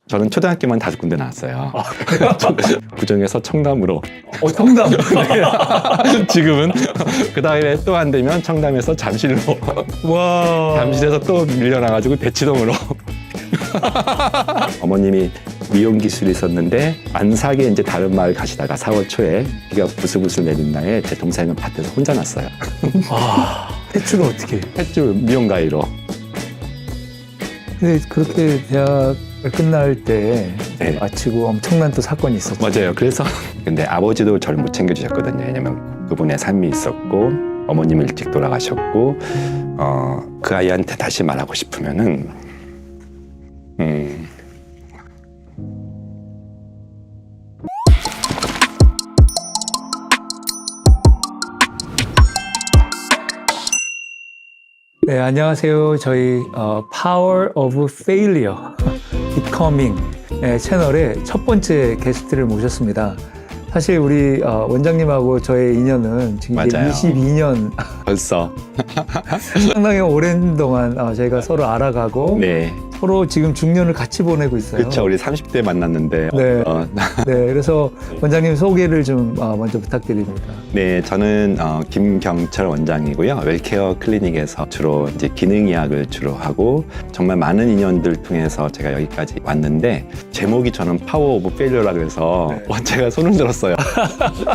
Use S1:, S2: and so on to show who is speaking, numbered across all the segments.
S1: 저는 초등학교만 5군데 나왔어요. 그중에서 청담으로.
S2: 청담.
S1: 지금은 그 다음에 또 안 되면 청담에서 잠실로.
S2: 와.
S1: 잠실에서 또 밀려나가지고 대치동으로. 어머님이 미용 기술이 있었는데 안삭에 이제 다른 마을 가시다가 4월 초에 비가 부슬부슬 내린 날에 제 동생은 밭에서 혼자 났어요.
S2: 횟수를 어떻게?
S1: 햇줄 미용 가위로.
S2: 근데 그렇게 대학을 끝날 때
S1: 네.
S2: 마치고 엄청난 또 사건이 있었죠.
S1: 맞아요. 그래서 근데 아버지도 저를 못 챙겨주셨거든요. 왜냐면 그분의 삶이 있었고 어머님 일찍 돌아가셨고 그 아이한테 다시 말하고 싶으면은
S2: 네, 안녕하세요. 저희 Power of Failure Becoming 채널의 첫 번째 게스트를 모셨습니다. 사실 우리 원장님하고 저의 인연은 지금 이제
S1: 맞아요.
S2: 22년
S1: 벌써
S2: 상당히 오랜 동안 저희가 서로 알아가고
S1: 네.
S2: 서로 지금 중년을 같이 보내고 있어요.
S1: 그렇죠. 우리 30대 만났는데
S2: 네. 네, 그래서 원장님 소개를 좀 먼저 부탁드립니다.
S1: 네, 저는 김경철 원장이고요. 웰케어 클리닉에서 주로 이제 기능의학을 주로 하고 정말 많은 인연들 통해서 제가 여기까지 왔는데 제목이 저는 파워 오브 페일러라고 해서 제가 손을 들었어요.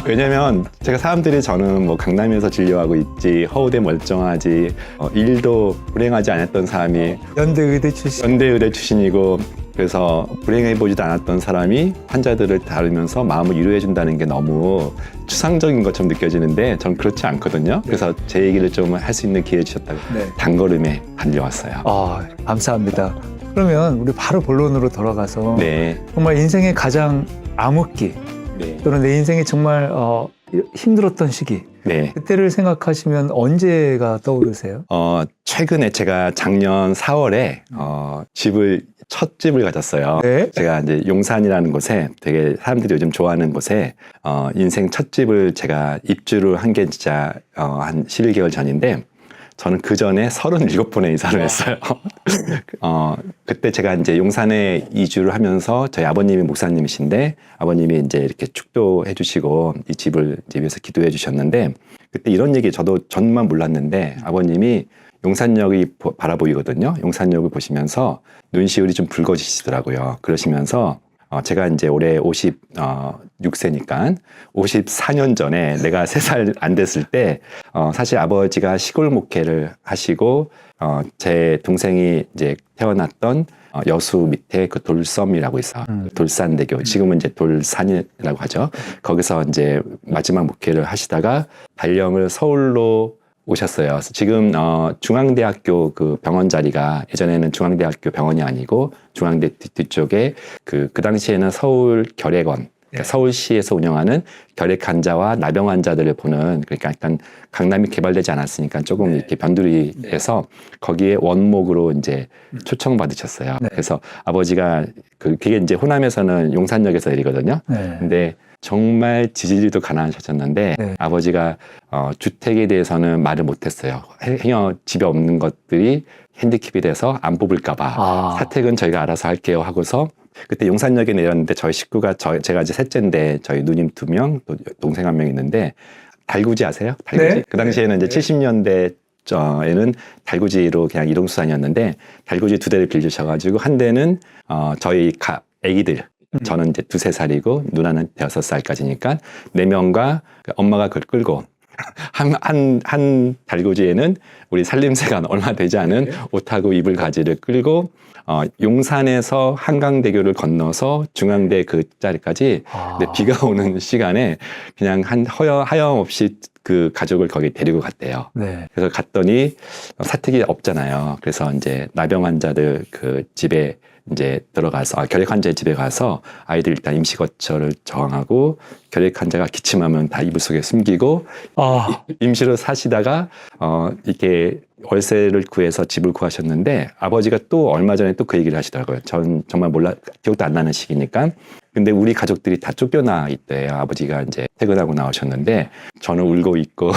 S1: 왜냐면 제가 사람들이 저는 뭐 강남에서 진료하고 있지 허우대 멀쩡하지 일도 불행하지 않았던 사람이
S2: 연대 의대 출신.
S1: 연대의대 출신이고 그래서 불행해보지도 않았던 사람이 환자들을 다루면서 마음을 위로해준다는 게 너무 추상적인 것처럼 느껴지는데 전 그렇지 않거든요. 그래서 제 얘기를 좀 할 수 있는 기회 주셨다고 단걸음에 달려왔어요.
S2: 감사합니다. 그러면 우리 바로 본론으로 돌아가서
S1: 네.
S2: 정말 인생의 가장 암흑기
S1: 네.
S2: 또는 내 인생이 정말 힘들었던 시기
S1: 네.
S2: 그때를 생각하시면 언제가 떠오르세요?
S1: 최근에 제가 작년 4월에 첫 집을 가졌어요.
S2: 네.
S1: 제가 이제 용산이라는 곳에 되게 사람들이 요즘 좋아하는 곳에 인생 첫 집을 제가 입주를 한 게 진짜 한 11개월 전인데 저는 그 전에 37번에 이사를 했어요. 그때 제가 이제 용산에 이주를 하면서 저희 아버님이 목사님이신데 아버님이 이제 이렇게 축도해 주시고 이 집을 이제 위해서 기도해 주셨는데 그때 이런 얘기 저도 전만 몰랐는데 아버님이 용산역이 바라보이거든요. 용산역을 보시면서 눈시울이 좀 붉어지시더라고요. 그러시면서 제가 이제 올해 56세니까 54년 전에 내가 3살 안 됐을 때 사실 아버지가 시골 목회를 하시고 제 동생이 이제 태어났던 여수 밑에 그 돌섬이라고 있어. 돌산대교. 지금은 이제 돌산이라고 하죠. 거기서 이제 마지막 목회를 하시다가 발령을 서울로 오셨어요. 지금 중앙대학교 그 병원 자리가 예전에는 중앙대학교 병원이 아니고 중앙대 뒤쪽에 그 당시에는 서울 결핵원 그러니까 서울시에서 운영하는 결핵 환자와 나병 환자들을 보는 그러니까 약간 강남이 개발되지 않았으니까 조금 이렇게 변두리해서 거기에 원목으로 이제 초청받으셨어요. 그래서 아버지가 그게 이제 호남에서는 용산역에서 내리거든요. 근데 정말 지지리도 가난하셨는데 아버지가 주택에 대해서는 말을 못했어요. 행여 집에 없는 것들이 핸디캡이 돼서 안 뽑을까봐 사택은 저희가 알아서 할게요 하고서 그때 용산역에 내렸는데 저희 식구가 제가 이제 셋째인데 저희 누님 2명 또 동생 1명 있는데 달구지 아세요? 달구지?
S2: 네.
S1: 그 당시에는 이제 70년대 에는 달구지로 그냥 이동수단이었는데 달구지 2대를 빌려주셔가지고 한 대는 저희 애기들 저는 이제 2-3살이고 누나는 6살까지니까 4명과 엄마가 그걸 끌고 한 달구지에는 우리 살림새가 얼마 되지 않은 옷하고 이불 가지를 끌고 용산에서 한강대교를 건너서 중앙대 그 자리까지 비가 오는 시간에 그냥 하염없이 그 가족을 거기 데리고 갔대요. 그래서 갔더니 사택이 없잖아요. 그래서 이제 나병 환자들 그 집에 이제 들어가서 결핵 환자의 집에 가서 아이들 일단 임시거처를 정하고 결핵 환자가 기침하면 다 이불 속에 숨기고 임시로 사시다가 이렇게 월세를 구해서 집을 구하셨는데 아버지가 또 얼마 전에 또 그 얘기를 하시더라고요. 전 정말 기억도 안 나는 시기니까. 근데 우리 가족들이 다 쫓겨나 있대요. 아버지가 이제 퇴근하고 나오셨는데 저는 울고 있고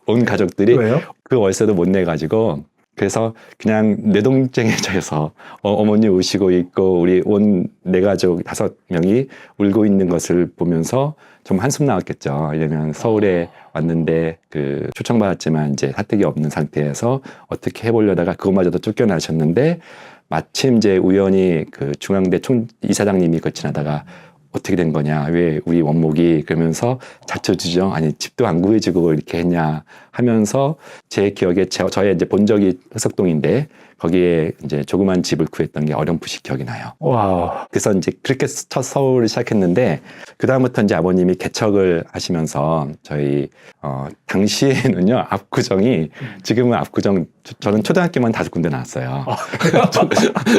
S1: 온 가족들이
S2: 왜요?
S1: 그 월세도 못 내가지고 그래서 그냥 뇌동쟁해져서 어머니 우시고 있고 우리 온 내 가족 5명이 울고 있는 것을 보면서 좀 한숨 나왔겠죠. 왜냐면 서울에 왔는데 그 초청받았지만 이제 핫택이 없는 상태에서 어떻게 해보려다가 그것마저도 쫓겨나셨는데 마침 이제 우연히 그 중앙대 이사장님이 그걸 지나다가 어떻게 된 거냐, 왜 우리 원목이 그러면서 자초지종, 아니 집도 안 구해지고 이렇게 했냐 하면서 제 기억에 저의 이제 본적이 흑석동인데 거기에 이제 조그만 집을 구했던 게 어렴풋이 기억이 나요.
S2: 와우.
S1: 그래서 이제 그렇게 첫 서울을 시작했는데 그다음부터 이제 아버님이 개척을 하시면서 저희 당시에는요 압구정이 지금은 압구정 저는 초등학교만 5군데 나왔어요.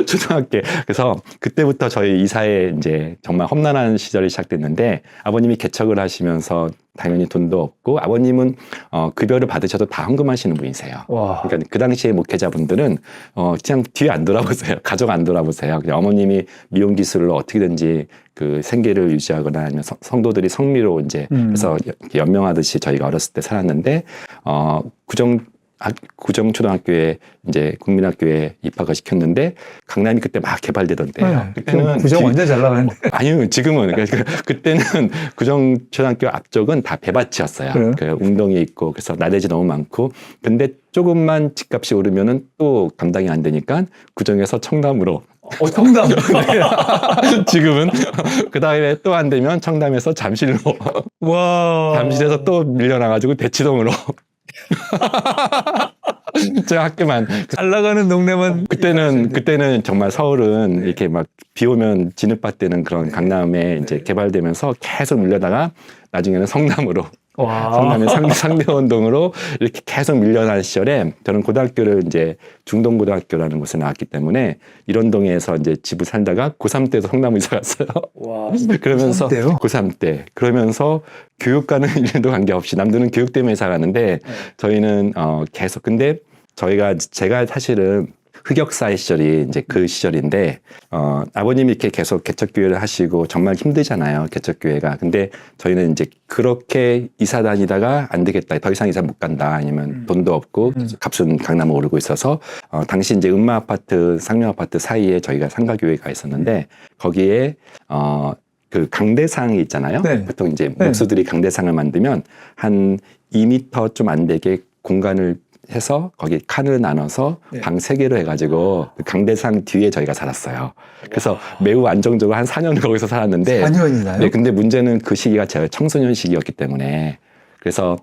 S1: 초등학교. 그래서 그때부터 저희 이사에 이제 정말 험난한 시절이 시작됐는데 아버님이 개척을 하시면서 당연히 돈도 없고 아버님은 급여를 받으셔도 다 헌금하시는 분이세요.
S2: 와.
S1: 그러니까 그 당시에 목회자분들은 그냥 뒤에 안 돌아보세요. 가족 안 돌아보세요. 그냥 어머님이 미용 기술로 어떻게든지 그 생계를 유지하거나 아니면 성도들이 성미로 이제 해서 연명하듯이 저희가 어렸을 때 살았는데 구정초등학교에 이제 국민학교에 입학을 시켰는데 강남이 그때 막 개발되던 때예요.
S2: 네,
S1: 그때는
S2: 구정 완전 잘 나가는데.
S1: 아니요, 지금은 그때는 구정초등학교 앞쪽은 다 배밭이었어요.
S2: 그래요?
S1: 그 웅덩이 있고 그래서 나대지 너무 많고 근데 조금만 집값이 오르면은 또 감당이 안 되니까 구정에서 청담으로.
S2: 청담.
S1: 지금은 그 다음에 또 안 되면 청담에서 잠실로.
S2: 와.
S1: 잠실에서 또 밀려나가지고 대치동으로. 저 학교만
S2: 잘 나가는 동네만.
S1: 그때는 정말 서울은 이렇게 막 비 오면 진흙밭되는 그런 강남에 이제 개발되면서 계속 밀려다가 나중에는 성남으로.
S2: 와.
S1: 성남의 상대원동으로 이렇게 계속 밀려난 시절에 저는 고등학교를 이제 중동고등학교라는 곳에 나왔기 때문에 이런동에서 이제 집을 살다가 고3 때도 성남으로 이사 갔어요.
S2: 와.
S1: 그러면서
S2: 고3 때요?
S1: 고3 때 그러면서 교육과는 일도 관계없이 남들은 교육 때문에 이사 가는데 저희는 계속 근데 제가 사실은 흑역사의 시절이 이제 그 시절인데 아버님이 이렇게 계속 개척교회를 하시고 정말 힘들잖아요, 개척교회가. 근데 저희는 이제 그렇게 이사 다니다가 안 되겠다, 더 이상 이사 못 간다, 아니면 돈도 없고 값은 강남에 오르고 있어서 당시 이제 음마 아파트, 상명 아파트 사이에 저희가 상가교회가 있었는데 거기에 그 강대상이 있잖아요.
S2: 네.
S1: 보통 이제 목수들이 강대상을 만들면 한 2m 좀 안 되게 공간을 해서 거기 칸을 나눠서
S2: 네.
S1: 방 3개로 해가지고 그 강대상 뒤에 저희가 살았어요. 그래서 매우 안정적으로 한 4년을 거기서 살았는데
S2: 4년이나요?
S1: 네, 근데 문제는 그 시기가 제가 청소년 시기였기 때문에 그래서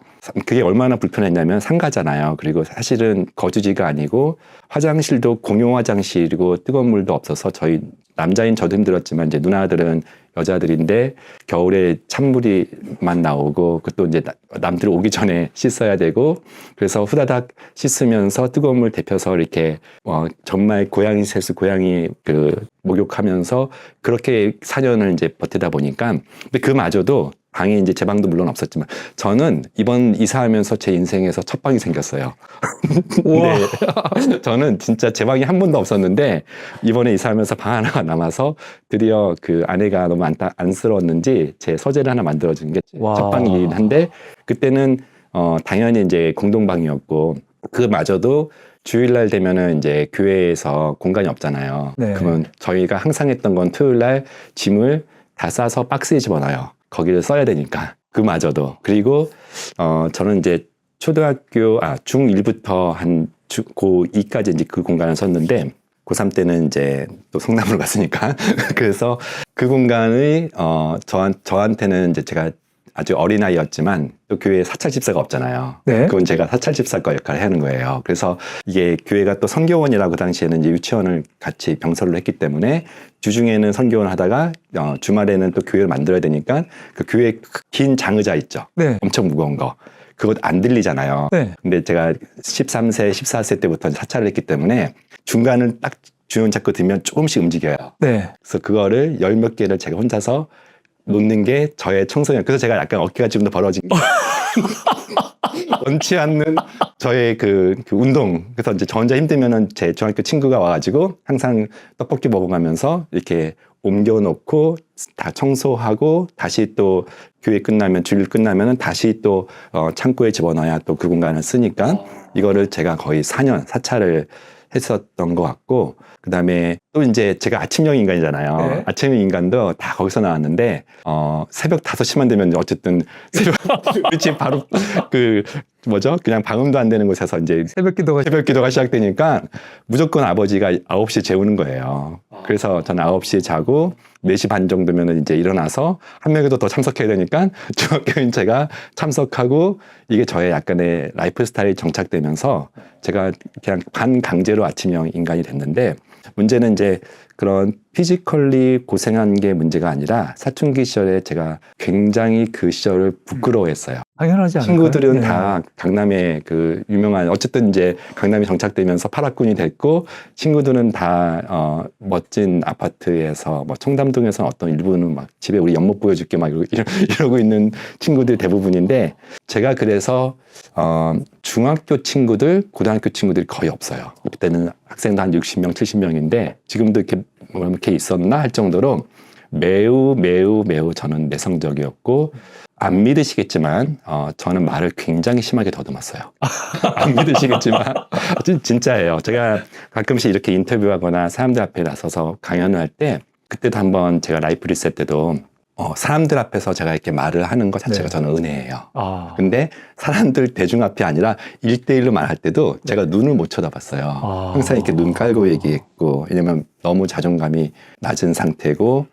S1: 그게 얼마나 불편했냐면 상가잖아요. 그리고 사실은 거주지가 아니고 화장실도 공용 화장실이고 뜨거운 물도 없어서 저희 남자인 저도 힘들었지만 이제 누나들은 여자들인데 겨울에 찬물이만 나오고 그것도 이제 남들 오기 전에 씻어야 되고 그래서 후다닥 씻으면서 뜨거운 물 데펴서 이렇게 정말 고양이 세수 고양이 그 목욕하면서 그렇게 4년을 이제 버티다 보니까 근데 그마저도 방이 이제 제 방도 물론 없었지만 저는 이번 이사하면서 제 인생에서 첫 방이 생겼어요. 네. 저는 진짜 제 방이 한 번도 없었는데 이번에 이사하면서 방 하나가 남아서 드디어 그 아내가 너무 안쓰러웠는지 제 서재를 하나 만들어준 게 첫 방이긴 한데 그때는 당연히 이제 공동방이었고 그마저도 주일날 되면은 이제 교회에서 공간이 없잖아요.
S2: 네.
S1: 그러면 저희가 항상 했던 건 토요일날 짐을 다 싸서 박스에 집어넣어요. 거기를 써야 되니까 그마저도 그리고 저는 이제 초등학교 중1부터 한 고2까지 이제 그 공간을 썼는데 고3 때는 이제 또 성남으로 갔으니까 그래서 그 공간이 저한테는 이제 제가 아주 어린아이였지만 또 교회에 사찰집사가 없잖아요.
S2: 네.
S1: 그건 제가 사찰집사과 역할을 하는 거예요. 그래서 이게 교회가 또 선교원이라고 그 당시에는 이제 유치원을 같이 병설로 했기 때문에 주중에는 선교원 하다가 주말에는 또 교회를 만들어야 되니까 그 교회 긴 장의자 있죠.
S2: 네.
S1: 엄청 무거운 거. 그것 안 들리잖아요.
S2: 네.
S1: 근데 제가 13세, 14세 때부터 사찰을 했기 때문에 중간을 딱 주연 잡고 들면 조금씩 움직여요.
S2: 네.
S1: 그래서 그거를 10몇 개를 제가 혼자서 놓는 게 저의 청소년. 그래서 제가 약간 어깨가 지금도 벌어진 게 원치 않는 저의 그 운동. 그래서 이제 저 혼자 힘들면은 제 중학교 친구가 와가지고 항상 떡볶이 먹어가면서 이렇게 옮겨놓고 다 청소하고 다시 또 교회 끝나면 주일 끝나면은 다시 또 창고에 집어넣어야 또 그 공간을 쓰니까 이거를 제가 거의 4년 사찰을 했었던 것 같고, 그 다음에 또 이제 제가 아침형 인간이잖아요.
S2: 네.
S1: 아침형 인간도 다 거기서 나왔는데, 새벽 5시만 되면 어쨌든 새벽, 우리 집 바로 그냥 방음도 안 되는 곳에서 이제
S2: 새벽 기도가
S1: 시작되니까 무조건 아버지가 9시에 재우는 거예요. 그래서 저는 9시에 자고 4시 반 정도면 이제 일어나서 한 명이라도 더 참석해야 되니까 중학교인 제가 참석하고, 이게 저의 약간의 라이프 스타일이 정착되면서 제가 그냥 반강제로 아침형 인간이 됐는데, 문제는 이제 그런 피지컬리 고생한 게 문제가 아니라 사춘기 시절에 제가 굉장히 그 시절을 부끄러워했어요.
S2: 당연하지 않을까요?
S1: 친구들은
S2: 네.
S1: 다 강남에 그 유명한, 어쨌든 이제 강남이 정착되면서 파락군이 됐고, 친구들은 다 멋진 아파트에서 뭐 청담동에서 어떤 일부는 막 집에 우리 연못 보여줄게 막 이러고 있는 친구들이 대부분인데, 제가 그래서 중학교 친구들, 고등학교 친구들이 거의 없어요. 그때는 학생도 한 60명, 70명인데 지금도 이렇게 있었나 할 정도로 매우 저는 내성적이었고, 안 믿으시겠지만 저는 말을 굉장히 심하게 더듬었어요. 안 믿으시겠지만 진짜예요. 제가 가끔씩 이렇게 인터뷰하거나 사람들 앞에 나서서 강연을 할 때, 그때도 한번 제가 라이프 리셋 때도 사람들 앞에서 제가 이렇게 말을 하는 것 자체가
S2: 네.
S1: 저는 은혜예요.
S2: 아.
S1: 근데 사람들 대중 앞이 아니라 1대1로 말할 때도 제가 눈을 못 쳐다봤어요. 항상 이렇게 눈 깔고 얘기했고, 왜냐면 너무 자존감이 낮은 상태고,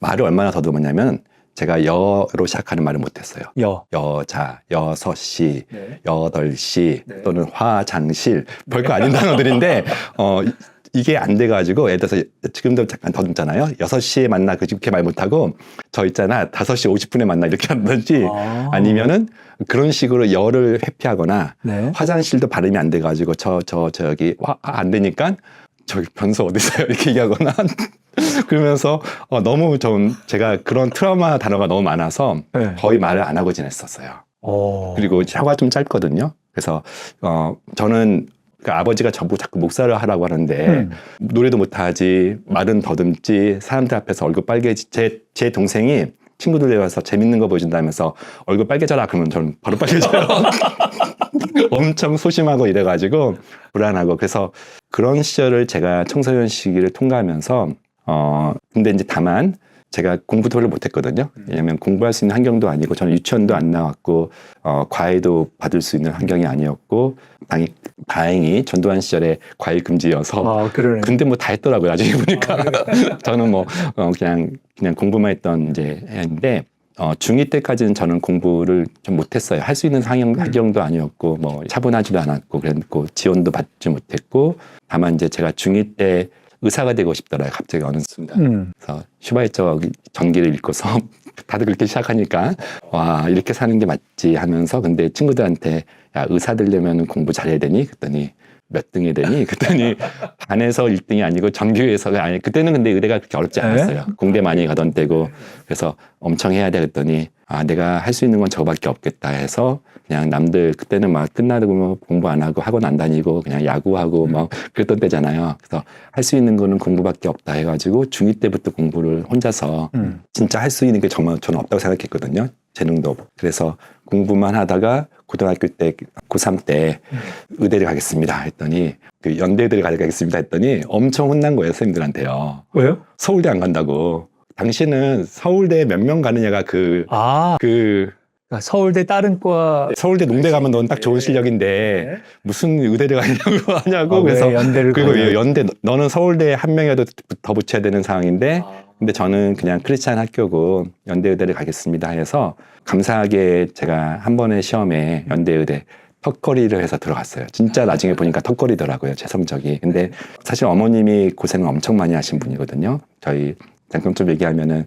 S1: 말을 얼마나 더듬었냐면, 제가 여로 시작하는 말을 못했어요. 여자, 6시,
S2: 네.
S1: 8시,
S2: 네.
S1: 또는 화장실, 별거 아닌 단어들인데, 이게 안 돼가지고, 예를 들어서 지금도 잠깐 더듬잖아요. 6시에 만나, 그렇게 말 못하고, 저 있잖아, 5시 50분에 만나, 이렇게 한다든지, 아니면은 그런 식으로 여를 회피하거나,
S2: 네.
S1: 화장실도 발음이 안 돼가지고, 저기, 안 되니까, 저기 변소 어디서요? 이렇게 얘기하거나, 그러면서 너무 제가 그런 트라우마 단어가 너무 많아서
S2: 네.
S1: 거의 말을 안 하고 지냈었어요. 그리고 혀가 좀 짧거든요. 그래서 저는 그 아버지가 저보고 자꾸 목사를 하라고 하는데 노래도 못하지, 말은 더듬지, 사람들 앞에서 얼굴 빨개지. 제 동생이 친구들 와서 재밌는 거 보여준다면서 얼굴 빨개져라 그러면 저는 바로 빨개져요. 엄청 소심하고 이래가지고 불안하고, 그래서 그런 시절을 제가 청소년 시기를 통과하면서 근데 이제 다만 제가 공부도 별로 못했거든요. 왜냐면 공부할 수 있는 환경도 아니고, 저는 유치원도 안 나왔고, 과외도 받을 수 있는 환경이 아니었고, 다행히 전두환 시절에 과외 금지여서.
S2: 그러네.
S1: 근데 뭐 다 했더라고요. 나중에 보니까. 저는 뭐 그냥 공부만 했던 이제 애인데, 중2 때까지는 저는 공부를 좀 못했어요. 할 수 있는 환경도 아니었고, 뭐 차분하지도 않았고, 그랬고, 지원도 받지 못했고, 다만 이제 제가 중2 때 의사가 되고 싶더라고요. 갑자기 어느 순간. 그래서 슈바이처 전기를 읽고서 다들 그렇게 시작하니까, 와, 이렇게 사는 게 맞지 하면서, 근데 친구들한테, 야, 의사 되려면 공부 잘해야 되니? 그랬더니 몇 등이 되니? 그랬더니 반에서 1등이 아니고 전교에서가 아니, 그때는 근데 의대가 그렇게 어렵지 않았어요. 공대 많이 가던 때고. 그래서 엄청 해야 돼. 그랬더니, 내가 할 수 있는 건 저거밖에 없겠다 해서, 그냥 남들 그때는 막 끝나고 뭐 공부 안 하고 학원 안 다니고 그냥 야구하고 막 그랬던 때잖아요. 그래서 할 수 있는 거는 공부밖에 없다 해가지고 중2 때부터 공부를 혼자서 진짜 할 수 있는 게 정말 저는 없다고 생각했거든요. 재능도 없고. 그래서 공부만 하다가 고등학교 때, 고3 때 의대를 가겠습니다 했더니, 그 연대의대를 가겠습니다 했더니 엄청 혼난 거예요, 선생님들한테요.
S2: 왜요?
S1: 서울대 안 간다고. 당신은 서울대 몇 명 가느냐가
S2: 서울대 다른 과.
S1: 서울대 농대 가면 넌 딱 좋은 실력인데 무슨 의대를 하냐고 그래서
S2: 왜 연대를
S1: 그리고
S2: 가냐고.
S1: 연대 너는 서울대에 한 명이라도 더 붙여야 되는 상황인데, 근데 저는 그냥 크리스찬 학교고 연대 의대를 가겠습니다 해서, 감사하게 제가 한 번의 시험에 연대 의대 턱걸이를 해서 들어갔어요. 진짜 나중에 보니까 턱걸이더라고요, 제 성적이. 근데 사실 어머님이 고생을 엄청 많이 하신 분이거든요. 저희 잠깐 좀 얘기하면은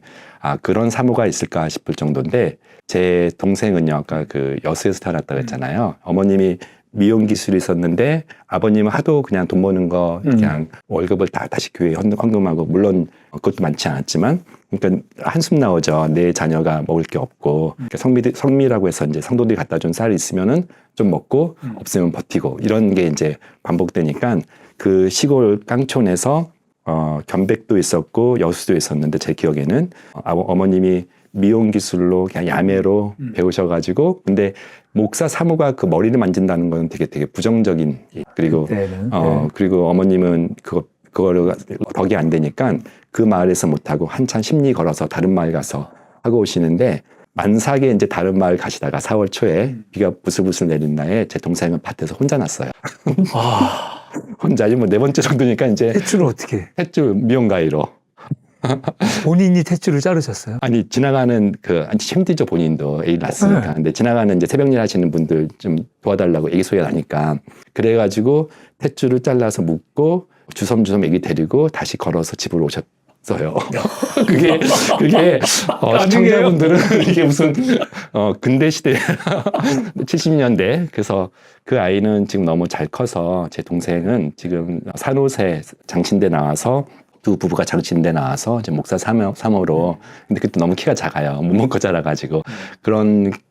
S1: 그런 사모가 있을까 싶을 정도인데, 제 동생은요, 아까 그 여수에서 태어났다고 했잖아요. 어머님이 미용 기술이 있었는데 아버님은 하도 그냥 돈 버는 거 그냥 월급을 다시 교회에 헌금하고, 물론 그것도 많지 않았지만 그러니까 한숨 나오죠. 내 자녀가 먹을 게 없고 그러니까 성미라고 해서 이제 성도들이 갖다 준 쌀이 있으면은 좀 먹고 없으면 버티고 이런 게 이제 반복되니까 그 시골 깡촌에서 견백도 있었고 여수도 있었는데 제 기억에는 어머님이 미용 기술로 그냥 야매로 배우셔가지고 근데 목사 사모가 그 머리를 만진다는 건 되게 부정적인 그리고
S2: 그때는,
S1: 그리고 어머님은 그거를 덕이 안 되니까 그 마을에서 못하고 한참 심리 걸어서 다른 마을 가서 하고 오시는데 만삭에 이제 다른 마을 가시다가 4월 초에 비가 부슬부슬 내린 날에 제 동생은 밭에서 혼자 났어요.
S2: 아,
S1: 혼자 뭐 네 번째 정도니까 이제
S2: 탯줄을 어떻게?
S1: 탯줄 미용가위로
S2: 본인이 탯줄을 자르셨어요?
S1: 아니 지나가는 힘들죠 본인도 애기 낳았으니까
S2: 네.
S1: 근데 지나가는 이제 새벽일 하시는 분들 좀 도와달라고 애기 소리가 나니까 그래가지고 탯줄을 잘라서 묶고 주섬주섬 애기 데리고 다시 걸어서 집으로 오셨어요. 그게 시청자분들은 이게 무슨 근대 시대 70년대 그래서 그 아이는 지금 너무 잘 커서 제 동생은 지금 산호세 장신대 나와서 두 부부가 장신대 나와서 이제 목사 사모로 근데 그때 너무 키가 작아요. 못 먹고 자라가지고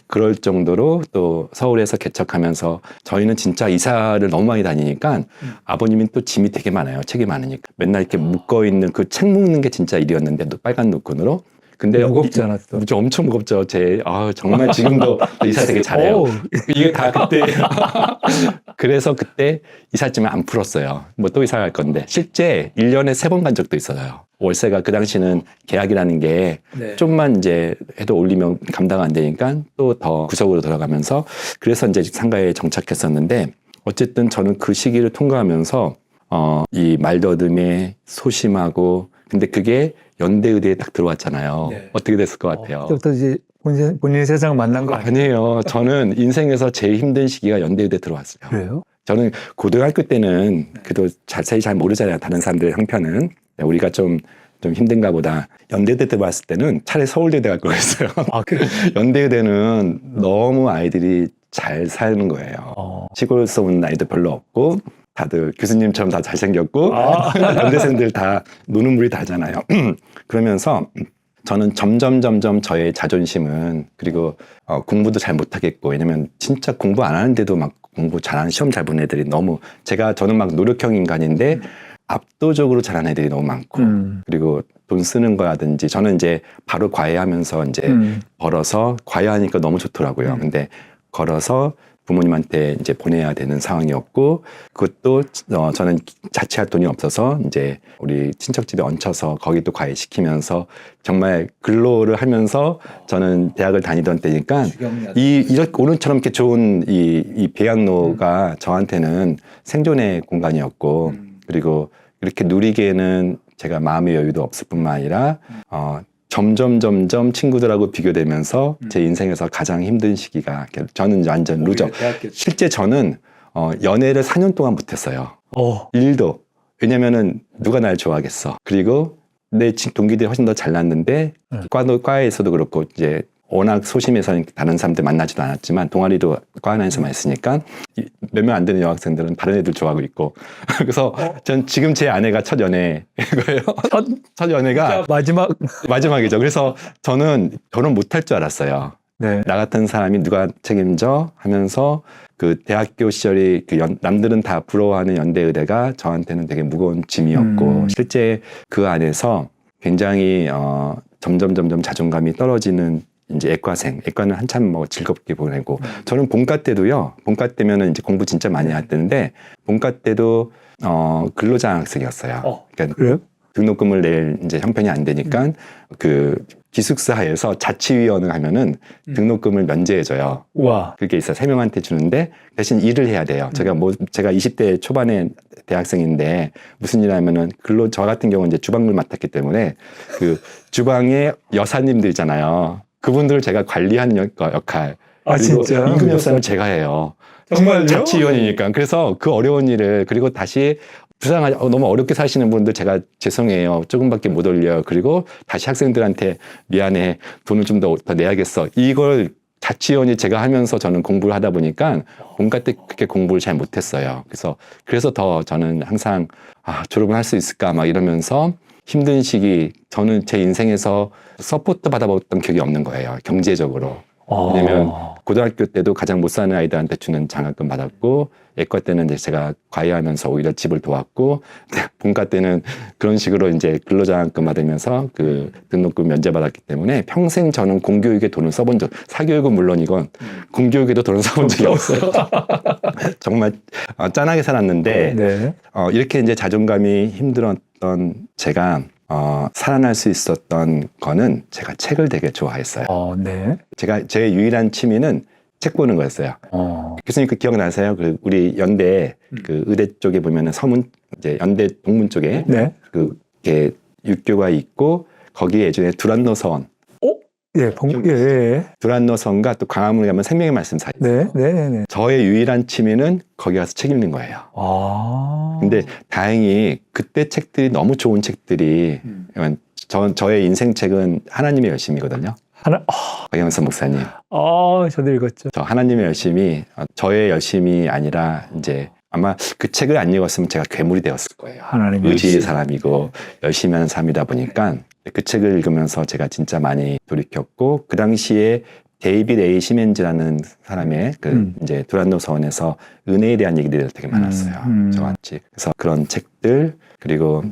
S1: 그럴 정도로 또 서울에서 개척하면서 저희는 진짜 이사를 너무 많이 다니니까 아버님은 또 짐이 되게 많아요. 책이 많으니까 맨날 이렇게 묶어 있는 그 책 묶는 게 진짜 일이었는데 또 빨간 노끈으로 근데
S2: 무겁잖아 또.
S1: 엄청 무겁죠. 정말 지금도 이사 되게 잘해요.
S2: 오.
S1: 이게 다 그때 그래서 그때 이삿짐을 안 풀었어요. 뭐 또 이사 갈 건데 실제 1년에 3번 간 적도 있어요. 월세가 그 당시는 계약이라는 게
S2: 네.
S1: 좀만 이제 해도 올리면 감당 안 되니까 또 더 구석으로 돌아가면서 그래서 이제 상가에 정착했었는데 어쨌든 저는 그 시기를 통과하면서 이 말더듬에 소심하고 근데 그게 연대의대에 딱 들어왔잖아요.
S2: 네.
S1: 어떻게 됐을 것 같아요?
S2: 그때부터 이제 본인의 세상을 만난 거 아니에요?
S1: 아니에요. 저는 인생에서 제일 힘든 시기가 연대의대 들어왔어요.
S2: 그래요?
S1: 저는 고등학교 때는 그래도 자세히 잘 모르잖아요. 다른 사람들의 형편은. 우리가 좀 힘든가 보다. 연대의대 들어왔을 때는 차라리 서울대대 갈 거였어요.
S2: 아, 그래요?
S1: 연대의대는 너무 아이들이 잘 사는 거예요. 시골에서 온 아이들 별로 없고 다들 교수님처럼 다 잘생겼고 연대생들 다 노는 물이 다잖아요. 그러면서 저는 점점 저의 자존심은 그리고 공부도 잘 못하겠고 왜냐면 진짜 공부 안 하는데도 막 공부 잘하는 시험 잘 보는 애들이 너무 저는 막 노력형 인간인데 압도적으로 잘하는 애들이 너무 많고 그리고 돈 쓰는 거라든지 저는 이제 바로 과외하면서 이제 벌어서 과외하니까 너무 좋더라고요. 근데 걸어서 부모님한테 이제 보내야 되는 상황이었고 그것도 저는 자취할 돈이 없어서 이제 우리 친척집에 얹혀서 거기 또 과외시키면서 정말 근로를 하면서 저는 대학을 다니던 때니까 이렇게 오늘처럼 이렇게 좋은 이 배양로가 저한테는 생존의 공간이었고 그리고 이렇게 누리기에는 제가 마음의 여유도 없을 뿐만 아니라 점점 친구들하고 비교되면서 제 인생에서 가장 힘든 시기가 저는 완전 루저. 실제 저는 연애를 4년 동안 못했어요. 일도. 왜냐면은 누가 날 좋아하겠어. 그리고 내 동기들이 훨씬 더 잘났는데 과에서도 그렇고 이제 워낙 소심해서 다른 사람들 만나지도 않았지만 동아리도 과 안에서만 했으니까 몇 명 안 되는 여학생들은 다른 애들 좋아하고 있고 그래서 전 지금 제 아내가 첫 연애예요. 첫 연애가 마지막이죠. 그래서 저는 결혼 못할 줄 알았어요.
S2: 네.
S1: 나 같은 사람이 누가 책임져 하면서 그 대학교 시절이 남들은 다 부러워하는 연대의대가 저한테는 되게 무거운 짐이었고 실제 그 안에서 굉장히 점점 자존감이 떨어지는 이제 애과는 한참 뭐 즐겁게 보내고 저는 본과 때도요. 본과 때면은 이제 공부 진짜 많이 했는데 본과 때도 근로장학생이었어요. 그러니까
S2: 그래요?
S1: 등록금을 낼 이제 형편이 안 되니까 그 기숙사 하에서 자치위원을 하면은 등록금을 면제해줘요.
S2: 와.
S1: 그게 있어요. 3명한테 주는데 대신 일을 해야 돼요. 제가 20대 초반에 대학생인데 무슨 일 하면은 저 같은 경우는 이제 주방을 맡았기 때문에 그 주방에 여사님들 있잖아요. 그분들을 제가 관리하는 역할. 그리고
S2: 진짜?
S1: 임금 협상을 제가 해요.
S2: 정말요?
S1: 자치위원이니까. 그래서 그 어려운 일을 그리고 다시 너무 어렵게 사시는 분들 제가 죄송해요. 조금밖에 못 올려요. 그리고 다시 학생들한테 미안해. 돈을 좀 더 내야겠어. 이걸 자치위원이 제가 하면서 저는 공부를 하다 보니까 본과 때 그렇게 공부를 잘 못했어요. 그래서 더 저는 항상 졸업은 할 수 있을까 막 이러면서 힘든 시기 저는 제 인생에서 서포트 받아봤던 기억이 없는 거예요. 경제적으로. 왜냐면 고등학교 때도 가장 못 사는 아이들한테 주는 장학금 받았고 예과 때는 이제 제가 과외하면서 오히려 집을 도왔고 본과 때는 그런 식으로 이제 근로장학금 받으면서 그 등록금 면제받았기 때문에 평생 저는 공교육에 돈을 써본 적, 사교육은 물론이건 공교육에도 돈을 써본 적이 없어요. 정말 짠하게 살았는데
S2: 네.
S1: 이렇게 이제 자존감이 힘들었던 제가 살아날 수 있었던 거는 제가 책을 되게 좋아했어요.
S2: 네.
S1: 제가 제 유일한 취미는 책 보는 거였어요. 교수님 그 기억나세요? 그 우리 연대 그 의대 쪽에 보면은 서문 이제 연대 동문 쪽에
S2: 네.
S1: 그 이렇게 육교가 있고 거기에 예전에 두란노선
S2: 예,
S1: 두란노선과 또 광화문에 가면 생명의 말씀 사이.
S2: 네. 네.
S1: 저의 유일한 취미는 거기 가서 책 읽는 거예요. 근데 다행히 그때 책들이 너무 좋은 책들이 저의 인생 책은 하나님의 열심이거든요. 박영선 목사님.
S2: 저도 읽었죠.
S1: 저 하나님의 열심이 저의 열심이 아니라 이제 아마 그 책을 안 읽었으면 제가 괴물이 되었을 거예요.
S2: 하나님의
S1: 의지의
S2: 열심.
S1: 사람이고 열심히 하는 사람이다 보니까 그 책을 읽으면서 제가 진짜 많이 돌이켰고 그 당시에 데이빗 A. 시멘즈라는 사람의 그 이제 두란노선에서 은혜에 대한 얘기들이 되게 많았어요. 저같이. 그래서 그런 책들 그리고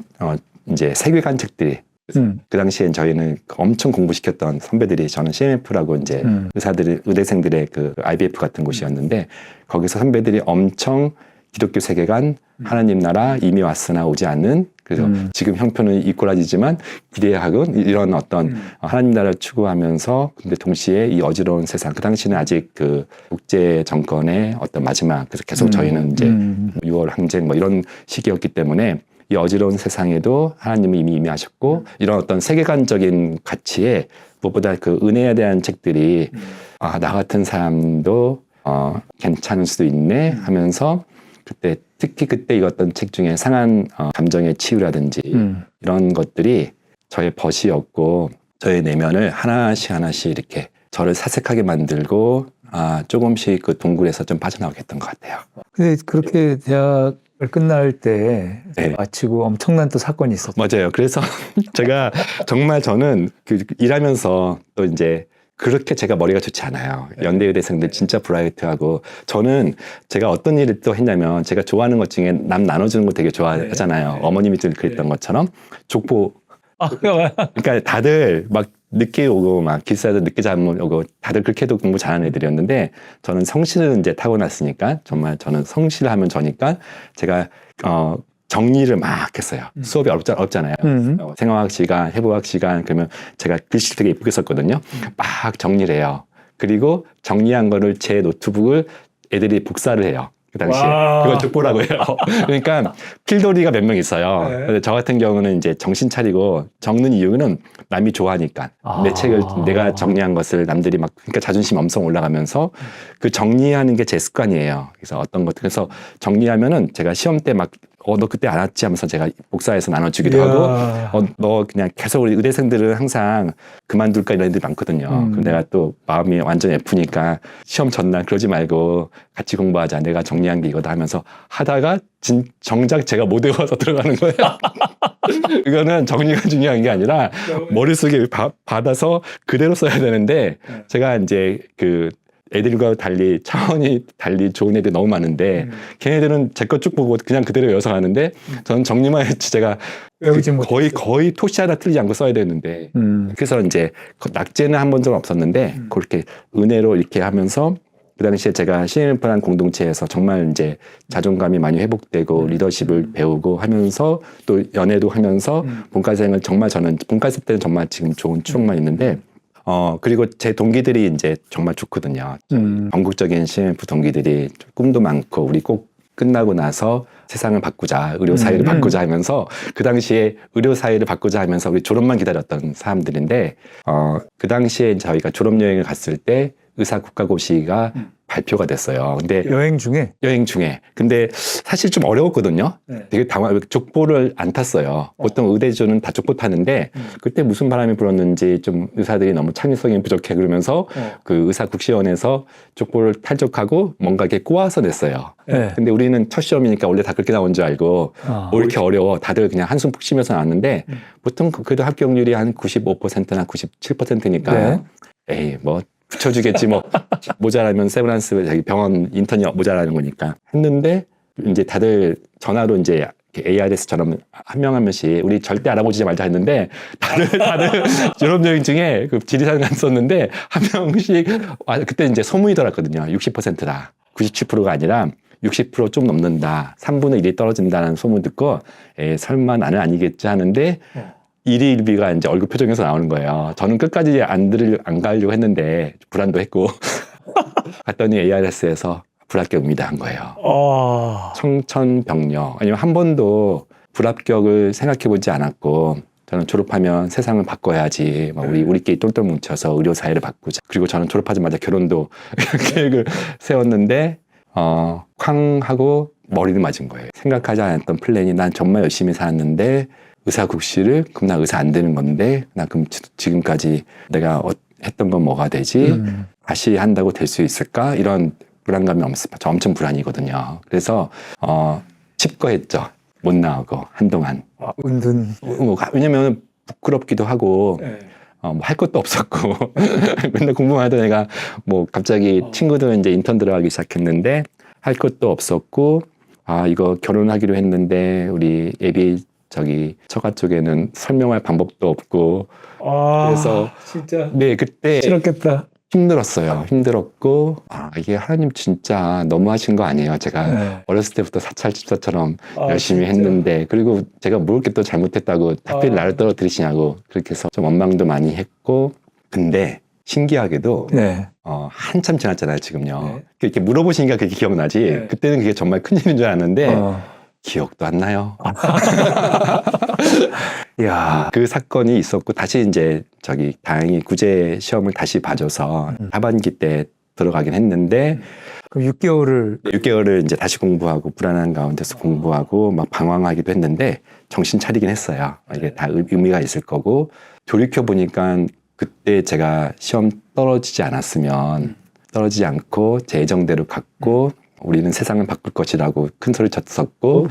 S1: 이제 세계관 책들이 그 당시엔 저희는 엄청 공부시켰던 선배들이 저는 CMF라고 이제 의대생들의 그 IBF 같은 곳이었는데 거기서 선배들이 엄청 기독교 세계관, 하나님 나라 이미 왔으나 오지 않는 그래서 지금 형편은 이꼬라지지만 기대하건 이런 어떤 하나님 나라를 추구하면서 근데 동시에 이 어지러운 세상 그 당시는 아직 그 독재 정권의 어떤 마지막 그래서 계속 저희는 이제 6월 항쟁 뭐 이런 시기였기 때문에 이 어지러운 세상에도 하나님이 이미 임하셨고 이런 어떤 세계관적인 가치에 무엇보다 그 은혜에 대한 책들이 나 같은 사람도 괜찮을 수도 있네 하면서 그때 특히 그때 읽었던 책 중에 상한 감정의 치유라든지 이런 것들이 저의 벗이었고 저의 내면을 하나씩 이렇게 저를 사색하게 만들고 조금씩 그 동굴에서 좀 빠져나오게 했던 것 같아요.
S2: 근데 그렇게 대학을 끝날 때 마치고 엄청난 또 사건이 있었죠.
S1: 맞아요. 그래서 제가 정말 저는 그 일하면서 또 이제 그렇게 제가 머리가 좋지 않아요. 연대의대생들 진짜 브라이트하고 저는 제가 어떤 일을 또 했냐면 제가 좋아하는 것 중에 남 나눠주는 거 되게 좋아하잖아요. 어머님이 좀 그랬던 것처럼 족보 그러니까 다들 막 늦게 오고 막 기숙사에서 늦게 잠을 오고 다들 그렇게 해도 공부 잘하는 애들이었는데 저는 성실을 이제 타고났으니까 정말 저는 성실을 하면 저니까 제가 정리를 막 했어요. 수업이 어렵잖아요. 생화학 시간, 해부학 시간 그러면 제가 글씨를 되게 예쁘게 썼거든요. 막 정리를 해요. 그리고 정리한 거를 제 노트북을 애들이 복사를 해요. 그 당시에. 그걸 족보라고 해요. 그러니까 필돌이가 몇 명 있어요. 근데 저 같은 경우는 이제 정신 차리고 적는 이유는 남이 좋아하니까. 내 책을 내가 정리한 것을 남들이 막 그러니까 자존심 엄청 올라가면서 그 정리하는 게 제 습관이에요. 그래서 어떤 것 그래서 정리하면은 제가 시험 때 막 너 그때 안 왔지 하면서 제가 복사해서 나눠주기도 하고 너 그냥 계속 우리 의대생들은 항상 그만둘까 이런 애들이 많거든요. 그럼 내가 또 마음이 완전 F니까 시험 전날 그러지 말고 같이 공부하자. 내가 정리한 게 이거다 하면서 하다가 정작 제가 못 외워서 들어가는 거예요. 이거는 정리가 중요한 게 아니라 머릿속에 받아서 그대로 써야 되는데 제가 이제 그 애들과 달리 차원이 달리 좋은 애들이 너무 많은데 걔네들은 제 거 쭉 보고 그냥 그대로 외워서 가는데 저는 정리만 했지 제가 거의 토시 하나 틀리지 않고 써야 되는데 그래서 이제 낙제는 한 번 좀 없었는데 그렇게 은혜로 이렇게 하면서 그 당시에 제가 CMF라는 공동체에서 정말 이제 자존감이 많이 회복되고 리더십을 배우고 하면서 또 연애도 하면서 본과생을 정말 저는 본과생 때는 정말 지금 좋은 추억만 있는데 그리고 제 동기들이 이제 정말 좋거든요. 전국적인 CMF 동기들이 꿈도 많고 우리 꼭 끝나고 나서 세상을 바꾸자, 의료 사회를 바꾸자 하면서 그 당시에 의료 사회를 바꾸자 하면서 우리 졸업만 기다렸던 사람들인데 그 당시에 저희가 졸업 여행을 갔을 때 의사 국가고시가 발표가 됐어요. 근데
S2: 여행 중에?
S1: 여행 중에. 근데 사실 좀 어려웠거든요.
S2: 네.
S1: 되게 족보를 안 탔어요. 보통 의대조는 다 족보 타는데 그때 무슨 바람이 불었는지 좀 의사들이 너무 창의성이 부족해 그러면서 그 의사국시원에서 족보를 탈족하고 뭔가 이렇게 꼬아서 냈어요.
S2: 네.
S1: 근데 우리는 첫 시험이니까 원래 다 그렇게 나온 줄 알고 뭐 이렇게 어려워. 다들 그냥 한숨 푹 쉬면서 나왔는데 보통 그래도 합격률이 한 95%나 97%니까
S2: 네.
S1: 에이 뭐 붙여주겠지 뭐 모자라면 세브란스 자기 병원 인턴이 모자라는 거니까 했는데 이제 다들 전화로 이제 ARS처럼 한 명 한 명씩 우리 절대 알아보지 말자 했는데 다들 유럽 여행 중에 그 지리산 갔었는데 한 명씩 그때 이제 소문이 돌았거든요. 60%다. 97%가 아니라 60% 좀 넘는다. 3분의 1이 떨어진다는 소문 듣고 설마 나는 아니겠지 하는데 1위 1비가 이제 얼굴 표정에서 나오는 거예요. 저는 끝까지 안 가려고 했는데 불안도 했고 갔더니 ARS에서 불합격입니다 한 거예요. 청천벽력. 아니면 한 번도 불합격을 생각해보지 않았고 저는 졸업하면 세상을 바꿔야지. 막 우리끼리 똘똘 뭉쳐서 의료 사회를 바꾸자. 그리고 저는 졸업하자마자 결혼도 계획을 세웠는데 쾅 하고 머리를 맞은 거예요. 생각하지 않았던 플랜이 난 정말 열심히 살았는데 의사국시를 그럼 나 의사 안 되는 건데 나 그럼 지금까지 내가 했던 건 뭐가 되지? 다시 한다고 될 수 있을까? 이런 불안감이 저 엄청 불안이거든요. 그래서 칩거했죠. 못 나오고 한동안.
S2: 은근.
S1: 왜냐면 부끄럽기도 하고 뭐 할 것도 없었고 맨날 공부만 하던 애가 뭐 갑자기 친구들 이제 인턴 들어가기 시작했는데 할 것도 없었고 이거 결혼하기로 했는데 우리 애비 처가 쪽에는 설명할 방법도 없고 그래서
S2: 진짜
S1: 네 그때
S2: 싫었겠다.
S1: 힘들었어요. 힘들었고 이게 하나님 진짜 너무 하신 거 아니에요. 제가 어렸을 때부터 사찰집사처럼 열심히
S2: 진짜?
S1: 했는데 그리고 제가 뭘 또 잘못했다고 하필 나를 떨어뜨리시냐고 그렇게 해서 좀 원망도 많이 했고 근데 신기하게도
S2: 네.
S1: 한참 지났잖아요 지금요. 이렇게 물어보시니까 그게 기억나지 그때는 그게 정말 큰일인 줄 알았는데 기억도 안 나요.
S2: 이야.
S1: 그 사건이 있었고 다시 이제 다행히 구제 시험을 다시 봐줘서 하반기 때 들어가긴 했는데
S2: 그럼 6개월을
S1: 이제 다시 공부하고 불안한 가운데서 공부하고 막 방황하기도 했는데 정신 차리긴 했어요. 이게 다 의미가 있을 거고 돌이켜 보니까 그때 제가 시험 떨어지지 않고 제 예정대로 갔고 우리는 세상을 바꿀 것이라고 큰 소리 쳤었고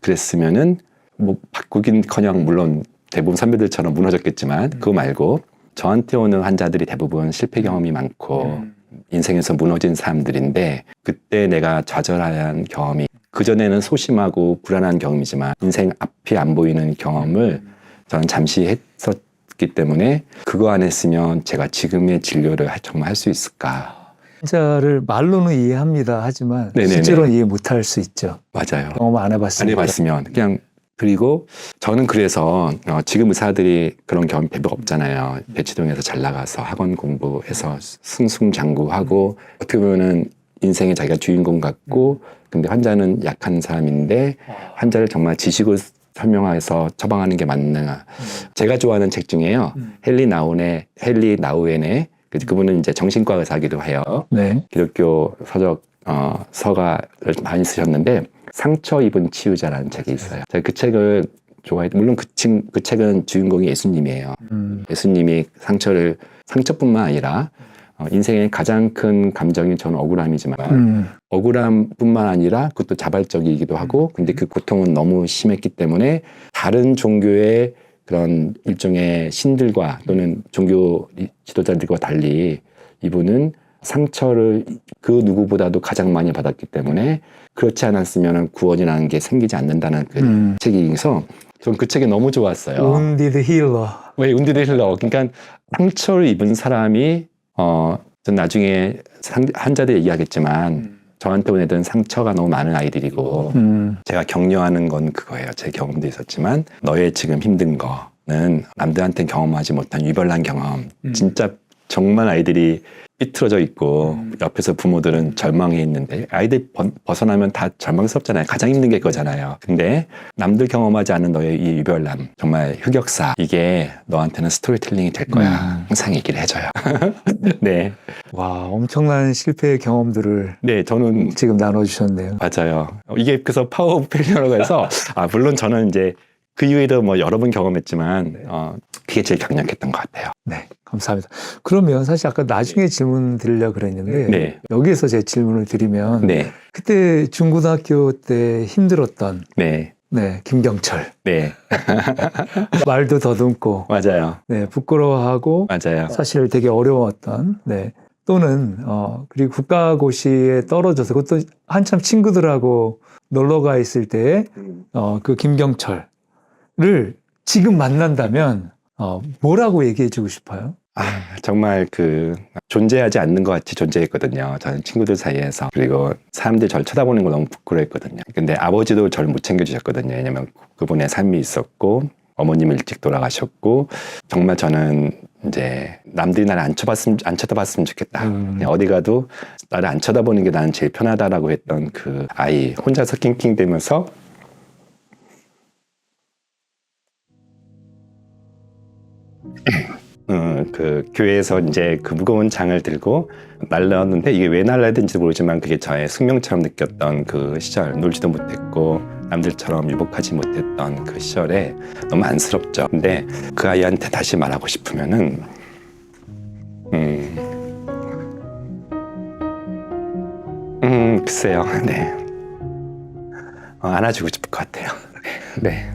S1: 그랬으면은 뭐 바꾸긴커녕 물론 대부분 선배들처럼 무너졌겠지만 그거 말고 저한테 오는 환자들이 대부분 실패 경험이 많고 인생에서 무너진 사람들인데 그때 내가 좌절한 경험이 그전에는 소심하고 불안한 경험이지만 인생 앞이 안 보이는 경험을 저는 잠시 했었기 때문에 그거 안 했으면 제가 지금의 진료를 정말 할 수 있을까.
S2: 환자를 말로는 이해합니다. 하지만
S1: 네네네.
S2: 실제로는 이해 못할 수 있죠.
S1: 맞아요.
S2: 경험 안 해봤으니까.
S1: 안 해봤으면 그냥 그리고 저는 그래서 지금 의사들이 그런 경험이 별로 없잖아요. 대치동에서 잘 나가서 학원 공부해서 승승장구하고 어떻게 보면은 인생의 자기가 주인공 같고 근데 환자는 약한 사람인데 환자를 정말 지식을 설명해서 처방하는 게 맞나. 제가 좋아하는 책 중에요. 헨리 나우엔의 그분은 이제 정신과 의사기도 해요.
S2: 네.
S1: 기독교 서가를 많이 쓰셨는데 상처 입은 치유자라는 책이 있어요. 제가 그 책을 좋아해요. 물론 그 책은 주인공이 예수님이에요. 예수님이 상처뿐만 아니라 인생의 가장 큰 감정이 저는 억울함이지만 억울함뿐만 아니라 그것도 자발적이기도 하고 근데 그 고통은 너무 심했기 때문에 다른 종교의 그런 일종의 신들과 또는 종교 지도자들과 달리 이분은 상처를 그 누구보다도 가장 많이 받았기 때문에 그렇지 않았으면 구원이라는 게 생기지 않는다는 그 책이서 저는 그 책이 너무 좋았어요.
S2: Wounded Healer.
S1: 왜 Wounded Healer? 그러니까 상처를 입은 사람이 전 나중에 환자들 얘기하겠지만 저한테 보내던 상처가 너무 많은 아이들이고 제가 격려하는 건 그거예요. 제 경험도 있었지만 너의 지금 힘든 거는 남들한테 경험하지 못한 유별난 경험 진짜 정말 아이들이 삐뚤어져 있고 옆에서 부모들은 절망해 있는데 아이들 벗어나면 다 절망스럽잖아요. 가장 힘든 게 그거잖아요. 근데 남들 경험하지 않은 너의 이 유별남, 정말 흑역사, 이게 너한테는 스토리텔링이 될 거야. 항상 얘기를 해줘요. 네.
S2: 와, 엄청난 실패의 경험들을
S1: 네, 저는
S2: 지금 나눠주셨네요.
S1: 맞아요. 이게 그래서 파워 오브 페일리어라고 해서 물론 저는 이제 그 이후에도 뭐 여러 번 경험했지만 그게 제일 강력했던 것 같아요.
S2: 네, 감사합니다. 그러면 사실 아까 나중에 질문 드리려고 그랬는데
S1: 네.
S2: 여기에서 제 질문을 드리면
S1: 네.
S2: 그때 중고등학교 때 힘들었던
S1: 네.
S2: 김경철
S1: 네.
S2: 말도 더듬고
S1: 맞아요.
S2: 부끄러워하고
S1: 맞아요.
S2: 사실 되게 어려웠던 또는 그리고 국가고시에 떨어져서 그것도 한참 친구들하고 놀러가 있을 때 그 김경철을 지금 만난다면 뭐라고 얘기해주고 싶어요?
S1: 정말 존재하지 않는 것 같이 존재했거든요. 저는 친구들 사이에서. 그리고 사람들이 저를 쳐다보는 거 너무 부끄러웠거든요. 근데 아버지도 저를 못 챙겨주셨거든요. 왜냐면 그분의 삶이 있었고 어머님 일찍 돌아가셨고 정말 저는 이제 남들이 나를 안 쳐다봤으면 좋겠다. 그냥 어디 가도 나를 안 쳐다보는 게 나는 제일 편하다라고 했던 그 아이 혼자서 낑낑대면서 그 교회에서 이제 그 무거운 장을 들고 날라왔는데 이게 왜 날라야 되는지 모르지만 그게 저의 숙명처럼 느꼈던 그 시절, 놀지도 못했고 남들처럼 유복하지 못했던 그 시절에 너무 안쓰럽죠. 근데 그 아이한테 다시 말하고 싶으면은 글쎄요. 네. 안아주고 싶을 것 같아요. 네.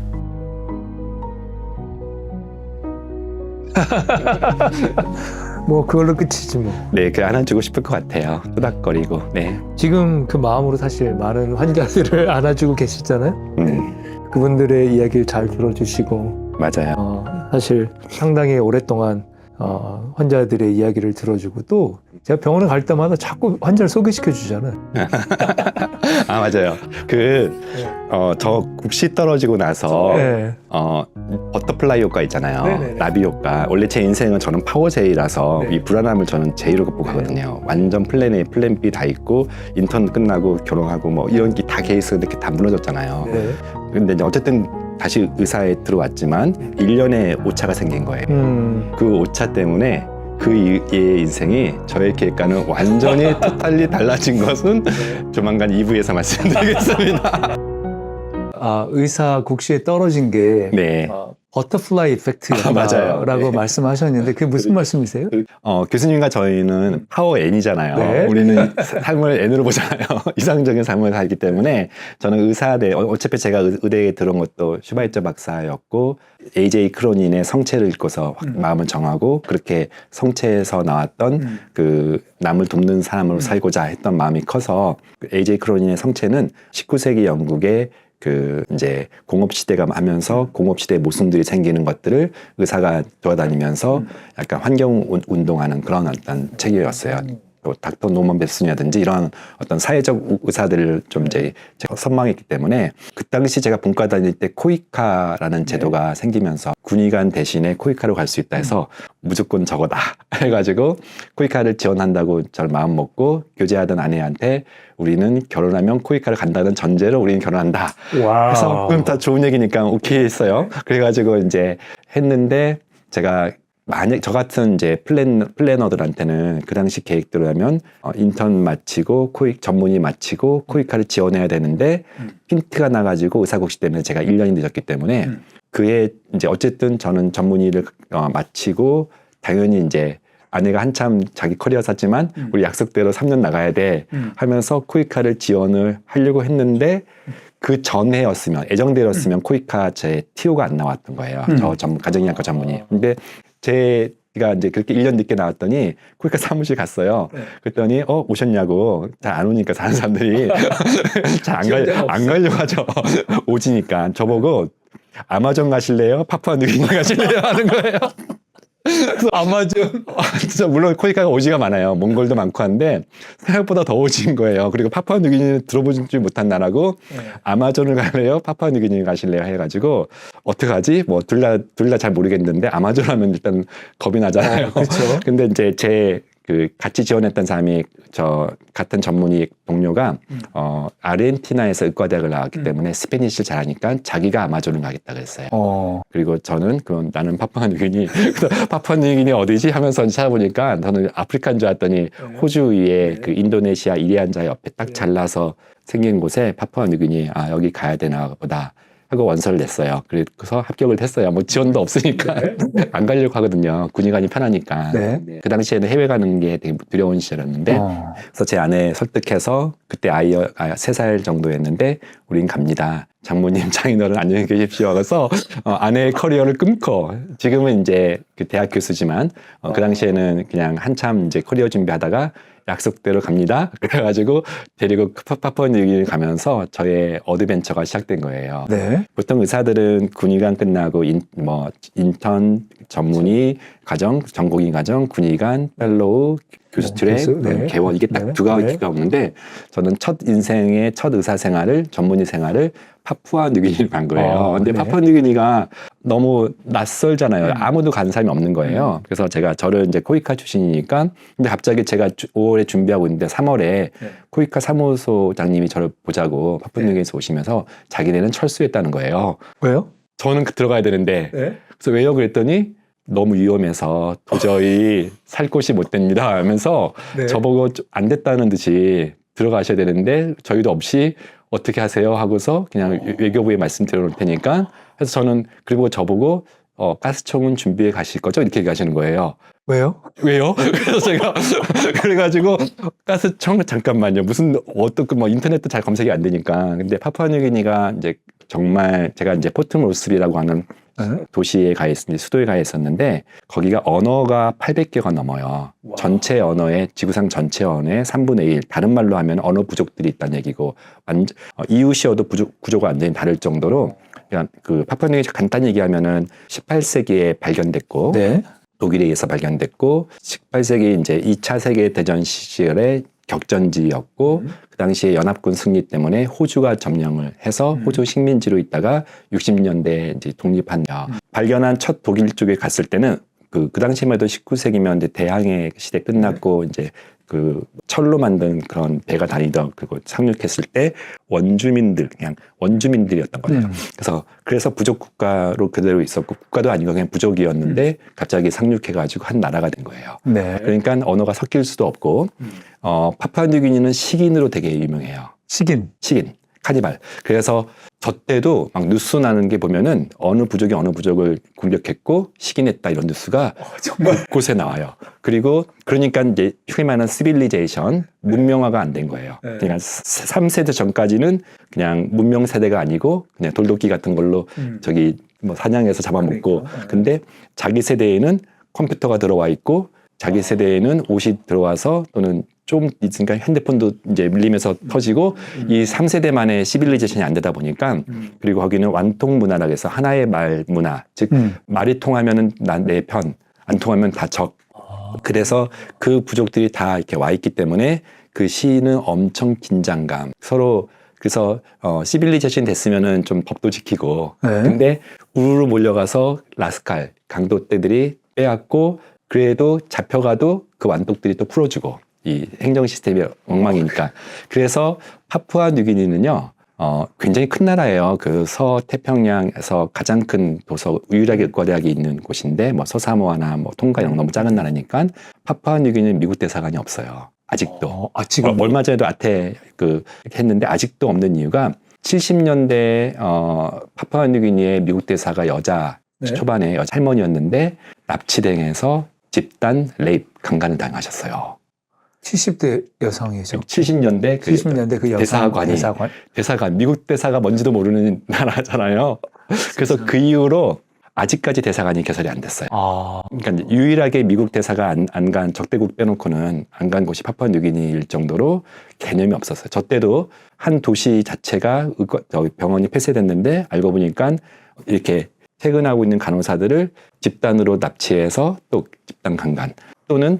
S2: 뭐 그걸로 끝이지 뭐.
S1: 네, 안아주고 싶을 것 같아요. 토닥거리고. 네.
S2: 지금 그 마음으로 사실 많은 환자들을 안아주고 계시잖아요. 그분들의 이야기를 잘 들어주시고
S1: 맞아요.
S2: 사실 상당히 오랫동안 환자들의 이야기를 들어주고 또 제가 병원에 갈 때마다 자꾸 환자를 소개시켜 주잖아요.
S1: 맞아요. 저 국시 떨어지고 나서
S2: 네.
S1: 버터플라이 효과 있잖아요.
S2: 네네네.
S1: 나비 효과. 원래 제 인생은 저는 파워제이라서
S2: 네.
S1: 이 불안함을 저는 제이로 극복하거든요. 완전 플랜 A, 플랜 B 다 있고 인턴 끝나고 결혼하고 뭐 이런 게 다 케이스 이렇게 다 무너졌잖아요.
S2: 네.
S1: 근데 이제 어쨌든 다시 의사에 들어왔지만 1년의 오차가 생긴 거예요. 그 오차 때문에 그의 인생이 저의 계획과는 완전히 토탈리 달라진 것은 조만간 2부에서 말씀드리겠습니다.
S2: 의사 국시에 떨어진 게
S1: 네.
S2: 버터플라이 이펙트라고
S1: 맞아요. 네.
S2: 말씀하셨는데 그게 무슨 말씀이세요?
S1: 교수님과 저희는 파워 N이잖아요.
S2: 네.
S1: 우리는 삶을 N으로 보잖아요. 이상적인 삶을 살기 때문에 저는 의사대, 어차피 제가 의대에 들어온 것도 슈바이처 박사였고 AJ 크로닌의 성체를 읽고서 마음을 정하고 그렇게 성체에서 나왔던 그 남을 돕는 사람으로 살고자 했던 마음이 커서 AJ 크로닌의 성체는 19세기 영국의 이제 공업시대가 하면서 공업시대의 모순들이 생기는 것들을 의사가 돌아다니면서 약간 환경운동하는 그런 어떤 책이었어요. 또 닥터 노먼 베슨이라든지 이런 어떤 사회적 의사들을 좀 이제 제가 선망했기 때문에 그 당시 제가 본과 다닐 때 코이카라는 제도가 생기면서 군의관 대신에 코이카로 갈 수 있다 해서 무조건 저거다 해가지고 코이카를 지원한다고 저를 마음 먹고 교제하던 아내한테 우리는 결혼하면 코이카를 간다는 전제로 우리는 결혼한다.
S2: 와우.
S1: 그래서 그럼 다 좋은 얘기니까 오케이 했어요. 그래가지고 이제 했는데 제가 만약 저 같은 이제 플래너들한테는 그 당시 계획대로 하면 인턴 마치고 전문의 마치고 코이카를 지원해야 되는데 핀트가 나가지고 의사국시 때문에 제가 1년이 늦었기 때문에 그에 이제 어쨌든 저는 전문의를 마치고 당연히 이제 아내가 한참 자기 커리어 샀지만 우리 약속대로 3년 나가야 돼 하면서 코이카를 지원을 하려고 했는데 그 전해였으면 애정대였으면 코이카 제 TO가 안 나왔던 거예요. 저 가정의학과 전문의. 근데 제가 이제 그렇게 1년 늦게 나왔더니 코이카 사무실 갔어요. 그랬더니 오셨냐고. 잘 안 오니까 다른 사람들이 잘 안 가려고 하죠. 오지니까 저보고 아마존 가실래요? 파푸아뉴기니 가실래요? 하는 거예요.
S2: 아마존.
S1: 진짜 물론 코이카가 오지가 많아요. 몽골도 많고 한데 생각보다 더 오지인 거예요. 그리고 파푸아뉴기니는 들어보지 못한 나라고 아마존을 갈래요? 파푸아뉴기니 가실래요? 해가지고 어떡하지? 뭐 둘 다 잘 모르겠는데 아마존 하면 일단 겁이 나잖아요.
S2: 그렇죠.
S1: 근데 이제 제 그 같이 지원했던 사람이 저 같은 전문의 동료가 아르헨티나에서 의과대학을 나왔기 때문에 스페니쉬를 잘하니까 자기가 아마존을 가겠다 그랬어요. 그리고 저는 그럼 나는 파푸아뉴기니 파푸아뉴기니 어디지 하면서 찾아보니까 저는 아프리카인 줄 알았더니 호주 위에 그 인도네시아 이리안자 옆에 딱 잘라서 생긴 곳에 파푸아뉴기니 여기 가야 되나 보다 하고 원서를 냈어요. 그래서 합격을 했어요. 뭐 지원도 없으니까 안 가려고 하거든요. 군의관이 편하니까.
S2: 네.
S1: 그 당시에는 해외 가는 게 되게 두려운 시절이었는데 그래서 제 아내 설득해서 그때 아이 3살 정도였는데 우린 갑니다. 장모님 장인어른 안녕히 계십시오 하고서 아내의 커리어를 끊고 지금은 이제 그 대학 교수지만 그 당시에는 그냥 한참 이제 커리어 준비하다가 약속대로 갑니다. 그래가지고 데리고 파푸아뉴기니를 가면서 저의 어드벤처가 시작된 거예요.
S2: 네.
S1: 보통 의사들은 군의관 끝나고 인턴, 전문의, 과정, 전공의 과정, 군의관, 펠로우, 교수 트랙,
S2: 네.
S1: 개원 이게 딱 두 가지가 없는데 저는 첫 인생의 첫 의사 생활을 전문의 생활을 파푸아뉴기니를 간 거예요. 근데 파푸아뉴기니가 너무 낯설잖아요. 아무도 간 사람이 없는 거예요. 그래서 제가 저를 이제 코이카 출신이니까 근데 갑자기 제가 5월에 준비하고 있는데 3월에 코이카 사무소장님이 저를 보자고 파푸아뉴기니에서 오시면서 자기네는 철수했다는 거예요.
S2: 왜요?
S1: 저는 들어가야 되는데 그래서 왜요? 그랬더니 너무 위험해서 도저히 살 곳이 못 됩니다 하면서 저보고 안 됐다는 듯이 들어가셔야 되는데 저희도 없이 어떻게 하세요 하고서 그냥 외교부에 말씀드려놓을 테니까 그래서 저는 그리고 저보고 가스총은 준비해 가실 거죠? 이렇게 얘기하시는 거예요.
S2: 왜요?
S1: 그래서 제가 그래가지고 가스총 잠깐만요. 무슨 어떤 뭐 인터넷도 잘 검색이 안 되니까 근데 파푸아뉴기니가 이제 정말 제가 이제 포트모르스비라고 하는 도시에 가 있었는데 수도에 가 있었는데 거기가 언어가 800개가 넘어요. 전체 언어의 지구상 전체 언어의 3분의 1. 다른 말로 하면 언어 부족들이 있다는 얘기고 이웃이어도 구조가 완전히 다를 정도로 그냥 그 파푸아뉴기니 간단히 얘기하면은 18세기에 발견됐고 독일에 의해서 발견됐고 18세기 이제 2차 세계 대전 시절에 격전지였고 그 당시에 연합군 승리 때문에 호주가 점령을 해서 호주 식민지로 있다가 60년대 이제 독립한 발견한 첫 독일 쪽에 갔을 때는 그 당시만 해도 19세기면 이제 대항해 시대 끝났고 이제 그 철로 만든 그런 배가 다니던 그리고 상륙했을 때 그냥 원주민들이었던 거예요. 그래서 부족 국가로 그대로 있었고 국가도 아니고 그냥 부족이었는데 갑자기 상륙해가지고 한 나라가 된 거예요. 그러니까 언어가 섞일 수도 없고 파푸아뉴기니는 식인으로 되게 유명해요. 식인, 카니발. 그래서 저 때도 막 뉴스 나는 게 보면은 어느 부족이 어느 부족을 공격했고 식인했다 이런 뉴스가 곳곳에 나와요. 그러니까 이제 흔히 말하는 시빌리제이션, 문명화가 안 된 거예요. 그러니까 3세대 전까지는 그냥 문명 세대가 아니고 그냥 돌도끼 같은 걸로 저기 뭐 사냥해서 잡아먹고 근데 자기 세대에는 컴퓨터가 들어와 있고 자기 세대에는 옷이 들어와서 또는 좀 있으니까 핸드폰도 이제 밀리면서 터지고 이 3세대만의 시빌리제이션이 안 되다 보니까 그리고 거기는 완통 문화라고 해서 하나의 말 문화 즉 말이 통하면은 내 편, 안 통하면 다 적. 그래서 그 부족들이 다 이렇게 와 있기 때문에 그 시인은 엄청 긴장감 서로 그래서 시빌리제이션 됐으면은 좀 법도 지키고 근데 우르르 몰려가서 라스칼 강도떼들이 빼앗고 그래도 잡혀가도 그 완독들이 또 풀어주고 이 행정 시스템이 엉망이니까 그래서 파푸아뉴기니는요 굉장히 큰 나라예요. 그 서태평양에서 가장 큰 유일하게 의과대학이 있는 곳인데 뭐 서사모아나 뭐 통가 이런 너무 작은 나라니까 파푸아뉴기니는 미국 대사관이 없어요. 아직도. 지금 얼마 전에도 했는데 아직도 없는 이유가 70년대 파푸아뉴기니의 미국 대사가 초반에 여자 할머니였는데 납치당해서 집단 레이프 강간을 당하셨어요.
S2: 70대 여성이죠.
S1: 70년대
S2: 그 여성
S1: 대사관 미국 대사가 뭔지도 모르는 나라잖아요. 그래서 그 이후로 아직까지 대사관이 개설이 안 됐어요. 그러니까 유일하게 미국 대사가 안 간 적대국 빼놓고는 안 간 곳이 파푸아뉴기니일 정도로 개념이 없었어요. 저 때도 한 도시 자체가 병원이 폐쇄됐는데 알고 보니까 이렇게 퇴근하고 있는 간호사들을 집단으로 납치해서 또 집단 강간 또는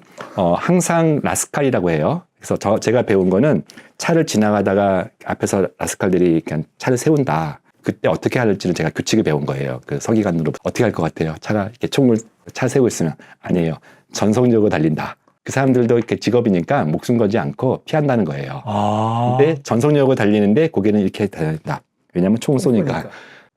S1: 항상 라스칼이라고 해요. 그래서 제가 배운 거는 차를 지나가다가 앞에서 라스칼들이 그냥 차를 세운다. 그때 어떻게 할지를 제가 규칙을 배운 거예요. 그 서기관으로 어떻게 할 것 같아요? 차가 이렇게 차 세우고 있으면 아니에요. 전속력으로 달린다. 그 사람들도 이렇게 직업이니까 목숨 걸지 않고 피한다는 거예요. 근데 전속력으로 달리는데 고개는 이렇게 달린다. 왜냐하면 총을 쏘니까.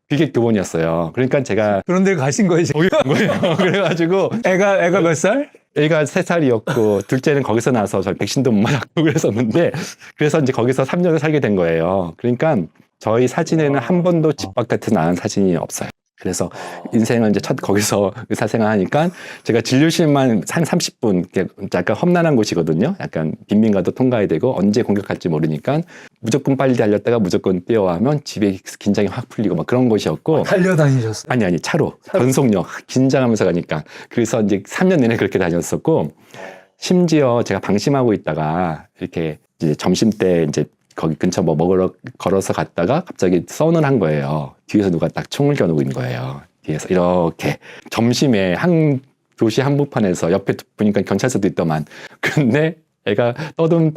S1: 그게 교본이었어요. 그러니까 제가
S2: 그런 데 가신 거예요?
S1: 거기 간 거예요. 그래가지고
S2: 애가 몇 살?
S1: 애가 3살이었고 둘째는 거기서 나서 저 백신도 못 맞았고 그랬었는데 그래서 이제 거기서 3년을 살게 된 거예요. 그러니까 저희 사진에는 한 번도 집 바깥에 나간 사진이 없어요. 그래서 인생을 이제 거기서 의사생활 하니까 제가 진료실만 한 30분, 약간 험난한 곳이거든요. 약간 빈민가도 통과해야 되고 언제 공격할지 모르니까 무조건 빨리 달렸다가 무조건 뛰어가면 집에 긴장이 확 풀리고 막 그런 곳이었고.
S2: 달려다니셨어요?
S1: 아니, 차로. 전속력. 긴장하면서 가니까. 그래서 이제 3년 내내 그렇게 다녔었고, 심지어 제가 방심하고 있다가 이렇게 이제 점심 때 이제 거기 근처 뭐 먹으러 걸어서 갔다가 갑자기 선을 한 거예요. 뒤에서 누가 딱 총을 겨누고 있는 거예요. 뒤에서 이렇게 점심에 도시 한복판에서 옆에 보니까 경찰서도 있더만. 근데 애가 떠듬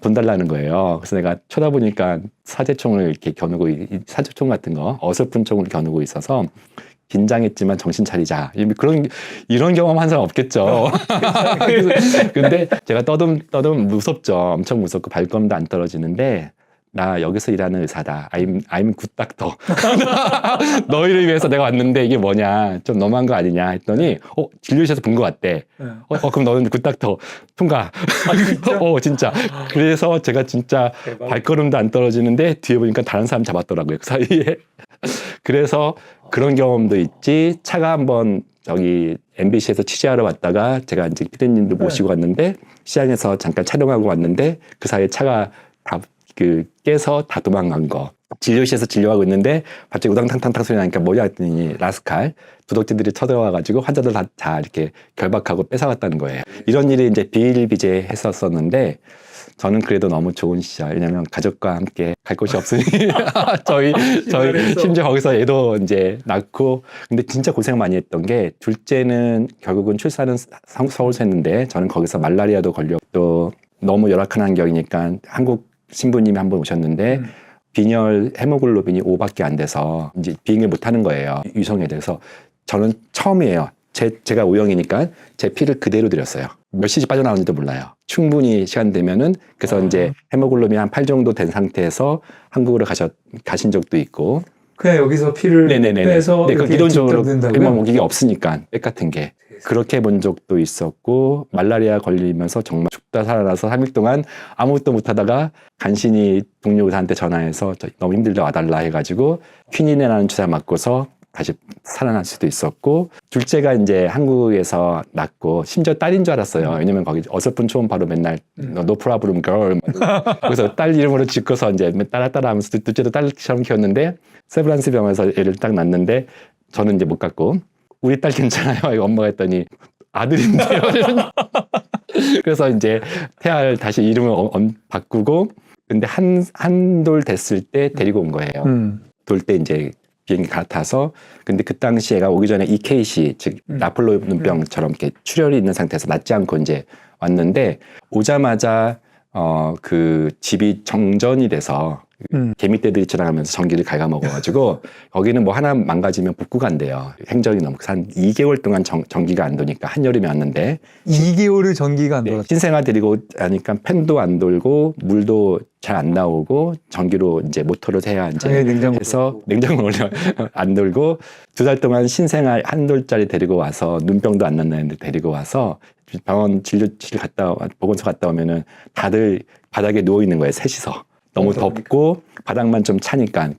S1: 돈 달라는 거예요. 그래서 내가 쳐다보니까 사제총을 이렇게 겨누고 사제총 같은 거 어설픈 총을 겨누고 있어서 긴장했지만 정신 차리자. 이런 경험 한 사람 없겠죠. 근데 제가 떠듬 무섭죠. 엄청 무섭고 발걸음도 안 떨어지는데 나 여기서 일하는 의사다. I'm good doctor. 너희를 위해서 내가 왔는데 이게 뭐냐. 좀 너무한 거 아니냐 했더니 진료실에서 본 것 같대. 그럼 너는 good doctor 통과. 진짜. 그래서 제가 진짜 발걸음도 안 떨어지는데 뒤에 보니까 다른 사람 잡았더라고요. 그 사이에. 그래서 그런 경험도 있지. 차가 한번 저기 MBC에서 취재하러 왔다가 제가 이제 피디님도 모시고 왔는데 시장에서 잠깐 촬영하고 왔는데 그 사이에 차가 다 깨서 다 도망간 거. 진료실에서 진료하고 있는데 갑자기 우당탕탕탕 소리 나니까 뭐야 했더니 라스칼 도둑들이 쳐들어와가지고 환자들 다 이렇게 결박하고 뺏어갔다는 거예요. 이런 일이 이제 비일비재했었었는데 저는 그래도 너무 좋은 시절. 왜냐면 가족과 함께 갈 곳이 없으니 저희 심지어 거기서 애도 이제 낳고 근데 진짜 고생 많이 했던 게 둘째는 결국은 출산은 서울서 했는데 저는 거기서 말라리아도 걸렸고 또 너무 열악한 환경이니까 한국 신부님이 한 번 오셨는데 빈혈 헤모글로빈이 5밖에 안 돼서 이제 비행을 못 하는 거예요. 유성에 대해서 저는 처음이에요. 제가 O형이니까 제 피를 그대로 드렸어요. 몇 cc 빠져나오는지도 몰라요. 충분히 시간 되면은 그래서 이제 헤모글로빈 한 8 정도 된 상태에서 한국으로 가신 적도 있고.
S2: 그냥 여기서 피를 빼서
S1: 네, 그 기본적으로
S2: 된다고요?
S1: 먹이기 없으니까 백 같은 게. 그렇게 본 적도 있었고 말라리아 걸리면서 정말 죽다 살아나서 3일 동안 아무것도 못하다가 간신히 동료 의사한테 전화해서 너무 힘들다 와달라 해가지고 퀴닌이라는 주사 맞고서 다시 살아날 수도 있었고 둘째가 이제 한국에서 낳고 심지어 딸인 줄 알았어요. 왜냐면 거기 어설픈 초음파로 맨날 no problem girl 그래서 딸 이름으로 짓고서 이제 따라 하면서 둘째도 딸처럼 키웠는데 세브란스 병원에서 애를 딱 낳는데 저는 이제 못 갖고 우리 딸 괜찮아요. 이거 엄마가 했더니 아들인데요. 그래서 이제 태아를 다시 이름을 바꾸고 근데 한돌 됐을 때 데리고 온 거예요. 돌 때 이제 비행기 갈아타서 근데 그 당시 애가 오기 전에 EKC 즉 라플로 눈병처럼 이렇게 출혈이 있는 상태에서 낫지 않고 이제 왔는데 오자마자 그 집이 정전이 돼서 개미떼들이 지나가면서 전기를 갉아먹어가지고 거기는 뭐 하나 망가지면 복구가 안 돼요. 행정이 너무 한 2개월 동안 전기가 안 도니까 한여름에 왔는데
S2: 2개월을 전기가 안 돌았어요.
S1: 신생아 데리고 하니까 팬도 안 돌고 물도 잘 안 나오고 전기로 이제 모터로 해야 이제 해서 냉장고 안 돌고 2달 동안 신생아 1돌짜리 데리고 와서 눈병도 안 났는데 데리고 와서 병원 진료실 보건소 갔다 오면은 다들 바닥에 누워 있는 거예요. 셋이서. 너무 덥고 바닥만 좀 차니까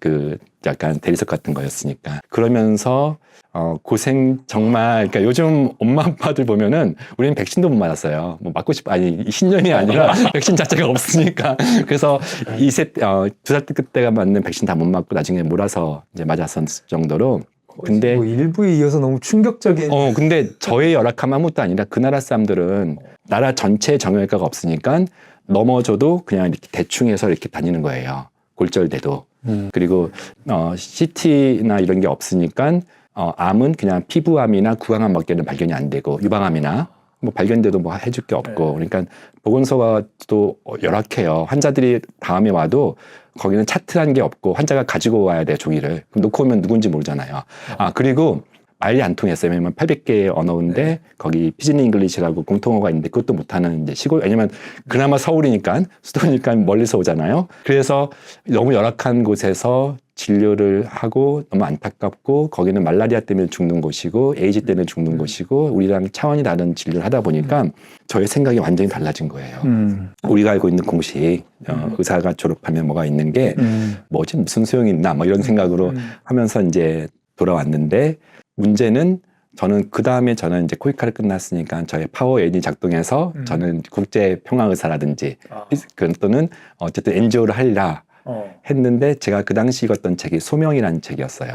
S1: 약간 대리석 같은 거였으니까 그러면서 고생 정말 그러니까 요즘 엄마 아빠들 보면은 우리는 백신도 못 맞았어요. 뭐 맞고 신년이 아니라 백신 자체가 없으니까 그래서 2살 때가 맞는 백신 다 못 맞고 나중에 몰아서 이제 맞았을 정도로 근데
S2: 뭐 일부에 이어서 너무 충격적인
S1: 근데 저의 열악함 아무것도 아니라 그 나라 사람들은 나라 전체에 정형외과가 없으니까 넘어져도 그냥 이렇게 대충 해서 이렇게 다니는 거예요. 골절돼도. 그리고 CT나 이런 게 없으니까 암은 그냥 피부암이나 구강암 밖에는 발견이 안 되고 유방암이나 뭐 발견돼도 뭐 해줄 게 없고 그러니까 보건소가 또 열악해요. 환자들이 다음에 와도 거기는 차트란 게 없고 환자가 가지고 와야 돼 종이를. 그럼 놓고 오면 누군지 모르잖아요. 그리고 말이 안 통했어요. 왜냐면 800개의 언어인데 거기 피진 잉글리시라고 공통어가 있는데 그것도 못하는 이제 시골, 왜냐면 그나마 서울이니까 수도니까 멀리서 오잖아요. 그래서 너무 열악한 곳에서 진료를 하고 너무 안타깝고 거기는 말라리아 때문에 죽는 곳이고 에이즈 때문에 죽는 곳이고 우리랑 차원이 다른 진료를 하다 보니까 저의 생각이 완전히 달라진 거예요. 우리가 알고 있는 공식 의사가 졸업하면 뭐가 있는 게 뭐지 무슨 소용이 있나 뭐 이런 생각으로 하면서 이제 돌아왔는데 문제는 저는 그 다음에 저는 이제 코이카를 끝났으니까 저의 파워 애니 작동해서 저는 국제 평화 의사라든지 또는 어쨌든 NGO를 하리라 했는데 제가 그 당시 읽었던 책이 소명이라는 책이었어요.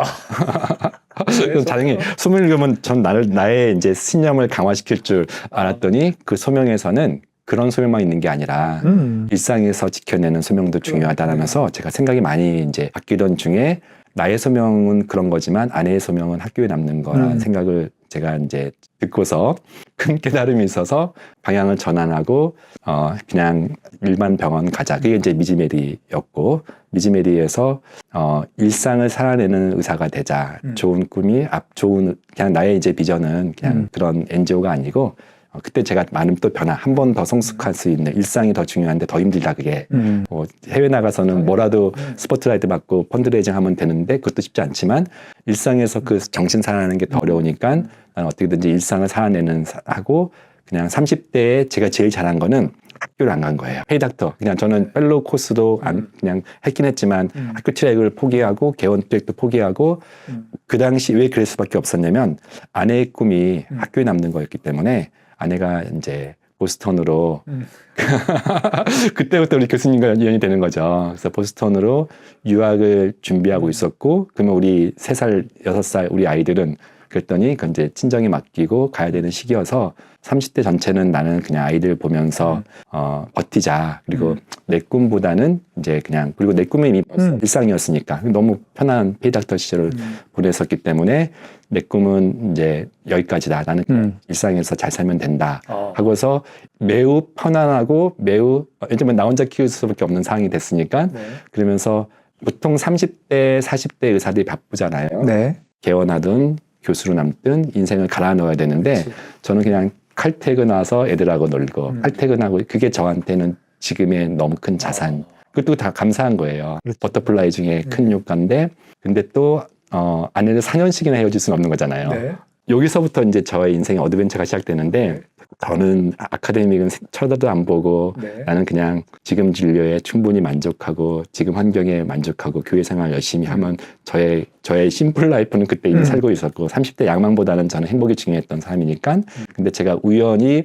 S1: 그래서 다행히 소명을 읽으면 전 나의 이제 신념을 강화시킬 줄 알았더니 그 소명에서는 그런 소명만 있는 게 아니라 일상에서 지켜내는 소명도 중요하다라면서 제가 생각이 많이 이제 바뀌던 중에 나의 소명은 그런 거지만 아내의 소명은 학교에 남는 거라는 생각을 제가 이제 듣고서 큰 깨달음이 있어서 방향을 전환하고 그냥 일반 병원 가자. 그게 이제 미즈메리였고 미즈메리에서 일상을 살아내는 의사가 되자. 좋은 꿈이 좋은 그냥 나의 이제 비전은 그냥 그런 NGO가 아니고 그때 제가 많은 또 변화, 한 번 더 성숙할 수 있는 일상이 더 중요한데 더 힘들다 그게. 해외 나가서는 뭐라도 스포트라이트 받고 펀드레이징 하면 되는데 그것도 쉽지 않지만 일상에서 그 정신 살아내는 게 더 어려우니까 나는 어떻게든지 일상을 살아내는 하고 그냥 30대에 제가 제일 잘한 거는 학교를 안 간 거예요. 페이닥터. 그냥 저는 펠로우 코스도 그냥 했긴 했지만 학교 트랙을 포기하고 개원 트랙도 포기하고 그 당시 왜 그럴 수밖에 없었냐면 아내의 꿈이 학교에 남는 거였기 때문에 아내가 이제 보스턴으로 그때부터 우리 교수님과 연이 되는 거죠. 그래서 보스턴으로 유학을 준비하고 있었고 그러면 우리 3살, 6살 우리 아이들은 그랬더니 그 이제 친정에 맡기고 가야 되는 시기여서 30대 전체는 나는 그냥 아이들 보면서 버티자. 그리고 내 꿈보다는 이제 그냥 그리고 내 꿈이 이미 일상이었으니까 너무 편한 페이닥터 시절을 보냈었기 때문에 내 꿈은 이제 여기까지다. 나는 그냥 일상에서 잘 살면 된다. 하고서 매우 편안하고 매우 왜냐면 나 혼자 키울 수밖에 없는 상황이 됐으니까 그러면서 보통 30대, 40대 의사들이 바쁘잖아요.
S2: 네.
S1: 개원하든 교수로 남든 인생을 갈아 넣어야 되는데 저는 그냥 칼퇴근와서 애들하고 놀고 칼퇴근하고 그게 저한테는 지금의 너무 큰 자산. 그것도 다 감사한 거예요. 버터플라이 중에 큰 효과인데 근데 또 아내를 4년씩이나 헤어질 수는 없는 거잖아요.
S2: 네.
S1: 여기서부터 이제 저의 인생의 어드벤처가 시작되는데 저는 아카데믹은 쳐다도 안 보고 나는 그냥 지금 진료에 충분히 만족하고 지금 환경에 만족하고 교회 생활 열심히 하면 저의 심플 라이프는 그때 이미 살고 있었고 30대 양망보다는 저는 행복이 중요했던 사람이니까 근데 제가 우연히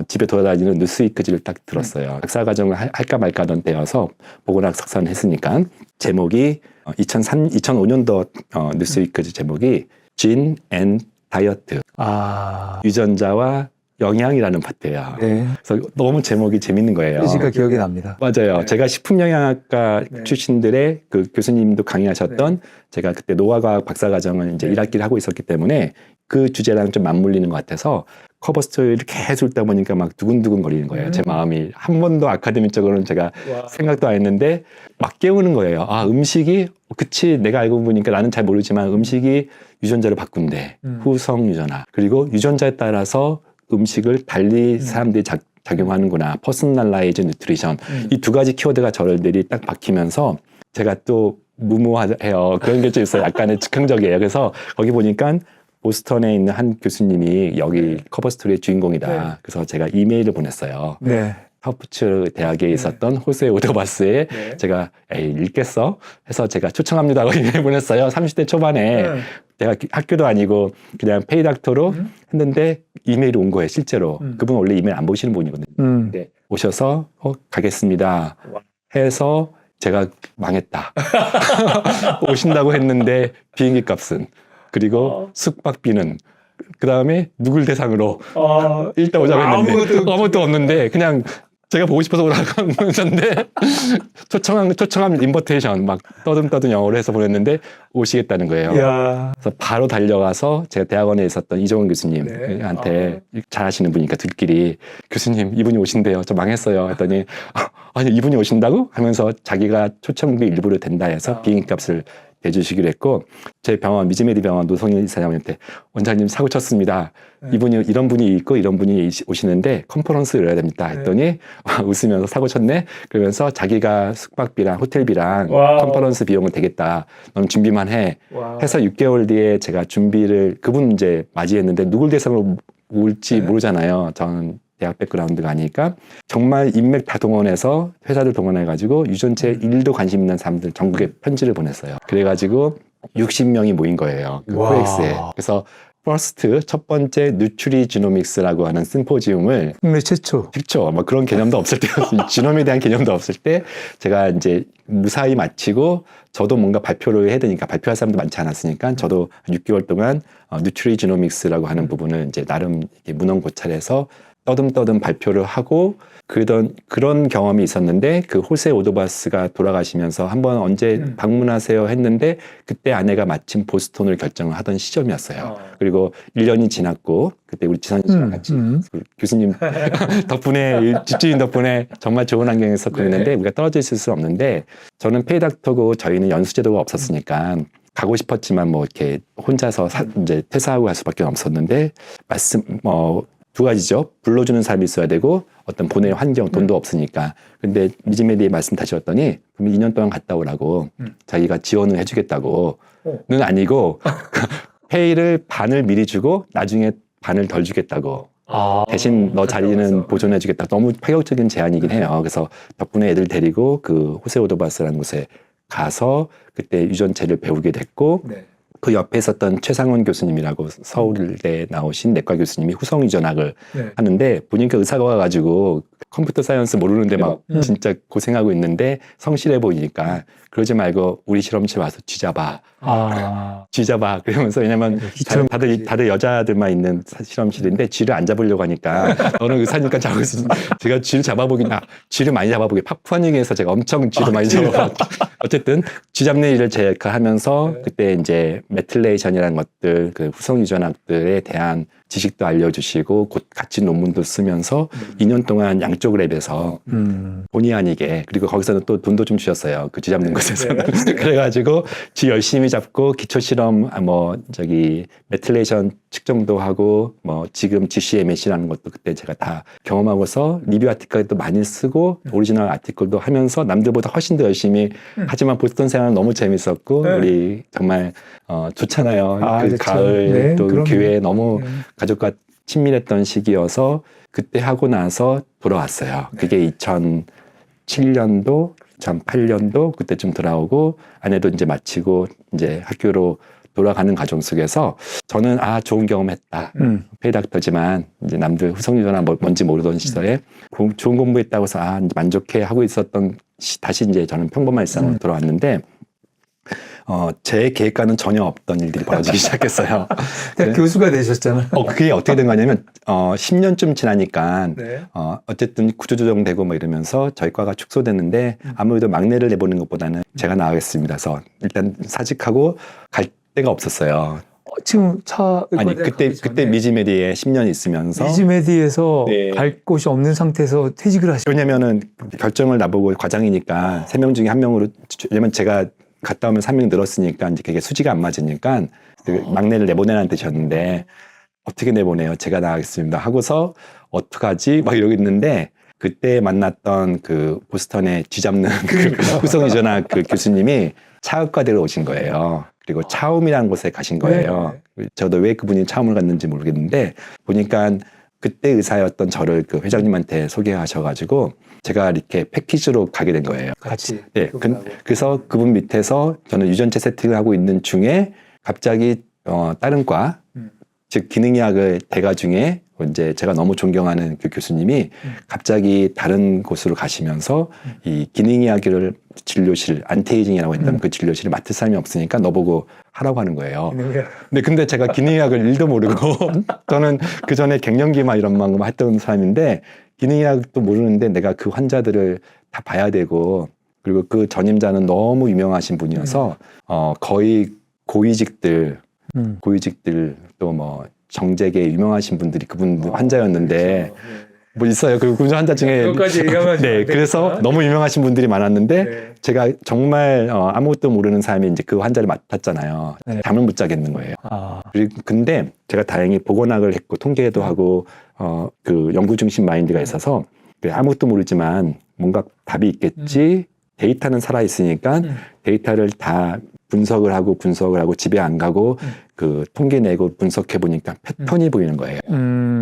S1: 집에 돌아다니는 뉴스위크지를 딱 들었어요. 박사과정을 할까 말까 하던 때여서 보건학 석사는 했으니까 제목이 2005년도 뉴스위크지 제목이 진 앤 다이어트 유전자와 영양이라는 파트예요.
S2: 네.
S1: 그래서 너무 제목이 재밌는 거예요.
S2: 뜻이가 기억이 납니다.
S1: 맞아요. 제가 식품영양학과 출신들의 그 교수님도 강의하셨던 제가 그때 노화과학 박사과정을 이제 1학기를 하고 있었기 때문에 그 주제랑 좀 맞물리는 것 같아서 커버 스토리를 계속 읽다 보니까 막 두근두근 거리는 거예요. 제 마음이 한 번도 아카데미적으로는 제가 생각도 안 했는데 막 깨우는 거예요. 음식이 그치 내가 알고 보니까 나는 잘 모르지만 음식이 유전자를 바꾼대. 후성 유전화. 그리고 유전자에 따라서 음식을 달리 사람들이 작용하는구나. 퍼스널라이즈 뉴트리션. 이 두 가지 키워드가 저들이 딱 박히면서 제가 또 무모해요. 그런 게 좀 있어요. 약간의 즉흥적이에요. 그래서 거기 보니까 보스턴에 있는 한 교수님이 여기 커버 스토리의 주인공이다. 그래서 제가 이메일을 보냈어요.
S2: 네.
S1: 하프츠 대학에 있었던 호세 오더바스에 제가 읽겠어? 해서 제가 초청합니다 하고 이메일 보냈어요. 30대 초반에 제가 학교도 아니고 그냥 페이닥터로 했는데 이메일이 온 거예요. 실제로. 그분 원래 이메일 안 보시는 분이거든요. 근데 오셔서 가겠습니다 해서 제가 망했다. 오신다고 했는데 비행기 값은 그리고 숙박비는 그 다음에 누굴 대상으로 일단 오자고 했는데 아무것도 없는데 그냥 제가 보고 싶어서 올라간 건데 초청함 인버테이션 막 떠듬떠듬 영어로 해서 보냈는데 오시겠다는 거예요.
S2: 야.
S1: 그래서 바로 달려가서 제가 대학원에 있었던 이종원 교수님한테 잘 아시는 분이니까 둘끼리 교수님 이분이 오신대요. 저 망했어요. 했더니 아니 이분이 오신다고? 하면서 자기가 초청비 일부러 된다 해서 비행값을 대주시기로 했고 제 병원 미즈메디 병원 노성일 이사장님한테 원장님 사고 쳤습니다. 이분이 이런 분이 있고 이런 분이 오시는데 컨퍼런스를 열어야 됩니다. 했더니 웃으면서 사고 쳤네. 그러면서 자기가 숙박비랑 호텔비랑
S2: 와우.
S1: 컨퍼런스 비용은 되겠다. 넌 준비만 해.
S2: 와우.
S1: 해서 6개월 뒤에 제가 준비를 그분 이제 맞이했는데 누굴 대상으로 올지 모르잖아요. 저는 대학 백그라운드가 아니니까 정말 인맥 다 동원해서 회사를 동원해가지고 유전체 1도 관심 있는 사람들 전국에 편지를 보냈어요. 그래가지고 60명이 모인 거예요. 그
S2: 와.
S1: 코엑스에. 그래서 퍼스트 첫 번째 뉴트리 지노믹스라고 하는 심포지움을
S2: 국내 최초.
S1: 그렇죠. 뭐 그런 개념도 없을 때, 지놈에 대한 개념도 없을 때, 제가 이제 무사히 마치고, 저도 뭔가 발표를 해야 되니까, 발표할 사람도 많지 않았으니까, 저도 6개월 동안 뉴트리 지노믹스라고 하는 부분을 이제 나름 이렇게 문헌고찰해서 떠듬떠듬 발표를 하고, 그런 경험이 있었는데, 그 호세 오도바스가 돌아가시면서 한번 언제 방문하세요 했는데, 그때 아내가 마침 보스턴을 결정을 하던 시점이었어요. 그리고 1년이 지났고, 그때 우리 지선 씨랑 같이 그 교수님 덕분에, 집주인 덕분에 정말 좋은 환경에서 그랬는데, 우리가 떨어져 있을 수 없는데, 저는 페이닥터고 저희는 연수제도가 없었으니까, 가고 싶었지만 뭐 이렇게 혼자서 이제 퇴사하고 갈 수밖에 없었는데, 두 가지죠. 불러주는 사람이 있어야 되고 어떤 보낼 환경, 돈도 없으니까. 근데 미즈메디에 말씀 다시 왔더니 그럼 2년 동안 갔다 오라고 자기가 지원을 해주겠다고는 아니고 페이를 반을 미리 주고 나중에 반을 덜 주겠다고. 대신 너 자리는 보존해주겠다. 너무 파격적인 제안이긴 해요. 그래서 덕분에 애들 데리고 그 호세 오도바스라는 곳에 가서 그때 유전체를 배우게 됐고 그 옆에 있었던 최상원 교수님이라고 서울대 나오신 내과 교수님이 후성 유전학을 하는데 보니까 의사가 와가지고 컴퓨터 사이언스 모르는데 막 진짜 고생하고 있는데 성실해 보이니까 그러지 말고 우리 실험실 와서 쥐잡아. 쥐잡아. 그러면서 왜냐면 다들 여자들만 있는 실험실인데 쥐를 안 잡으려고 하니까 너는 의사니까 잡을 수 있는 제가 쥐를 쥐를 많이 잡아보게 파푸아니기에서 제가 엄청 쥐를 많이 잡아봤고 어쨌든 쥐 잡는 일을 제가 하면서 그때 이제 메틸레이션이라는 것들 그 후성 유전학들에 대한 지식도 알려주시고 곧 같이 논문도 쓰면서 2년 동안 양쪽 랩에서 본의 아니게 그리고 거기서는 또 돈도 좀 주셨어요. 그 쥐 잡는 곳에서는. 그래가지고 쥐 열심히 잡고 기초 실험 메틸레이션 측정도 하고 뭐 지금 GCMS라는 것도 그때 제가 다 경험하고서 리뷰 아티클도 많이 쓰고 오리지널 아티클도 하면서 남들보다 훨씬 더 열심히 하지만 보스턴 생활은 너무 재밌었고 우리 정말 좋잖아요. 그
S2: 그렇죠.
S1: 가을 또
S2: 그럼요.
S1: 교회에 너무 가족과 친밀했던 시기여서 그때 하고 나서 돌아왔어요. 그게 2007년도, 2008년도 그때쯤 돌아오고 아내도 이제 마치고 이제 학교로 돌아가는 과정 속에서 저는 좋은 경험했다. 페이닥터지만 이제 남들 후성유전학 뭔지 모르던 시절에 좋은 공부했다고 해서 이제 만족해 하고 있었던 다시 이제 저는 평범한 일상으로 돌아왔는데 제 계획과는 전혀 없던 일들이 벌어지기 시작했어요.
S2: 교수가 되셨잖아요.
S1: 그게 어떻게 된 거냐면 10년쯤 지나니까 어쨌든 구조조정되고 뭐 이러면서 저희 과가 축소됐는데 아무래도 막내를 내보는 것보다는 제가 나가겠습니다. 그래서 일단 사직하고 갈 데가 없었어요.
S2: 지금
S1: 그때 미즈메디에 10년 있으면서
S2: 미즈메디에서 갈 곳이 없는 상태에서 퇴직을 하시고
S1: 왜냐면은 결정을 나보고 과장이니까 3명 중에 1명으로 왜냐면 제가 갔다 오면 3명 늘었으니까 이제 그게 수지가 안 맞으니까 막내를 내보내라는 뜻이었는데 어떻게 내보내요? 제가 나가겠습니다. 하고서 어떡하지? 막 이러고 있는데 그때 만났던 그 보스턴에 쥐 잡는 그 후성유전학 그 교수님이 차학과대로 오신 거예요. 그리고 차움이라는 곳에 가신 거예요. 저도 왜 그분이 차움을 갔는지 모르겠는데 보니까 그때 의사였던 저를 그 회장님한테 소개하셔가지고 제가 이렇게 패키지로 가게 된 거예요.
S2: 같이.
S1: 그래서 그분 밑에서 저는 유전체 세팅을 하고 있는 중에 갑자기 다른 과, 즉 기능의학의 대가 중에 이제 제가 너무 존경하는 그 교수님이 갑자기 다른 곳으로 가시면서 이 기능의학을 진료실, 안티에이징이라고 했던 그 진료실을 맡을 사람이 없으니까 너보고 하라고 하는 거예요. 근데 제가 기능의학을 1도 모르고 저는 그 전에 갱년기 막 이런 막 했던 사람인데 기능의학도 모르는데 내가 그 환자들을 다 봐야 되고 그리고 그 전임자는 너무 유명하신 분이어서 거의 고위직들 또 뭐 정재계 유명하신 분들이 그분 환자였는데 뭐 있어요. 그 환자 중에
S2: 그것까지 얘기하면
S1: 네, 그래서 너무 유명하신 분들이 많았는데
S2: 네.
S1: 제가 정말 아무것도 모르는 사람이 이제 그 환자를 맡았잖아요.
S2: 네.
S1: 잠을 못 자겠는 거예요.
S2: 아,
S1: 그리고 근데 제가 다행히 보건학을 했고 통계도 하고 그 연구 중심 마인드가 있어서 아무것도 모르지만 뭔가 답이 있겠지. 데이터는 살아 있으니까 데이터를 다 분석을 하고 집에 안 가고 그 통계 내고 분석해 보니까 패턴이 보이는 거예요.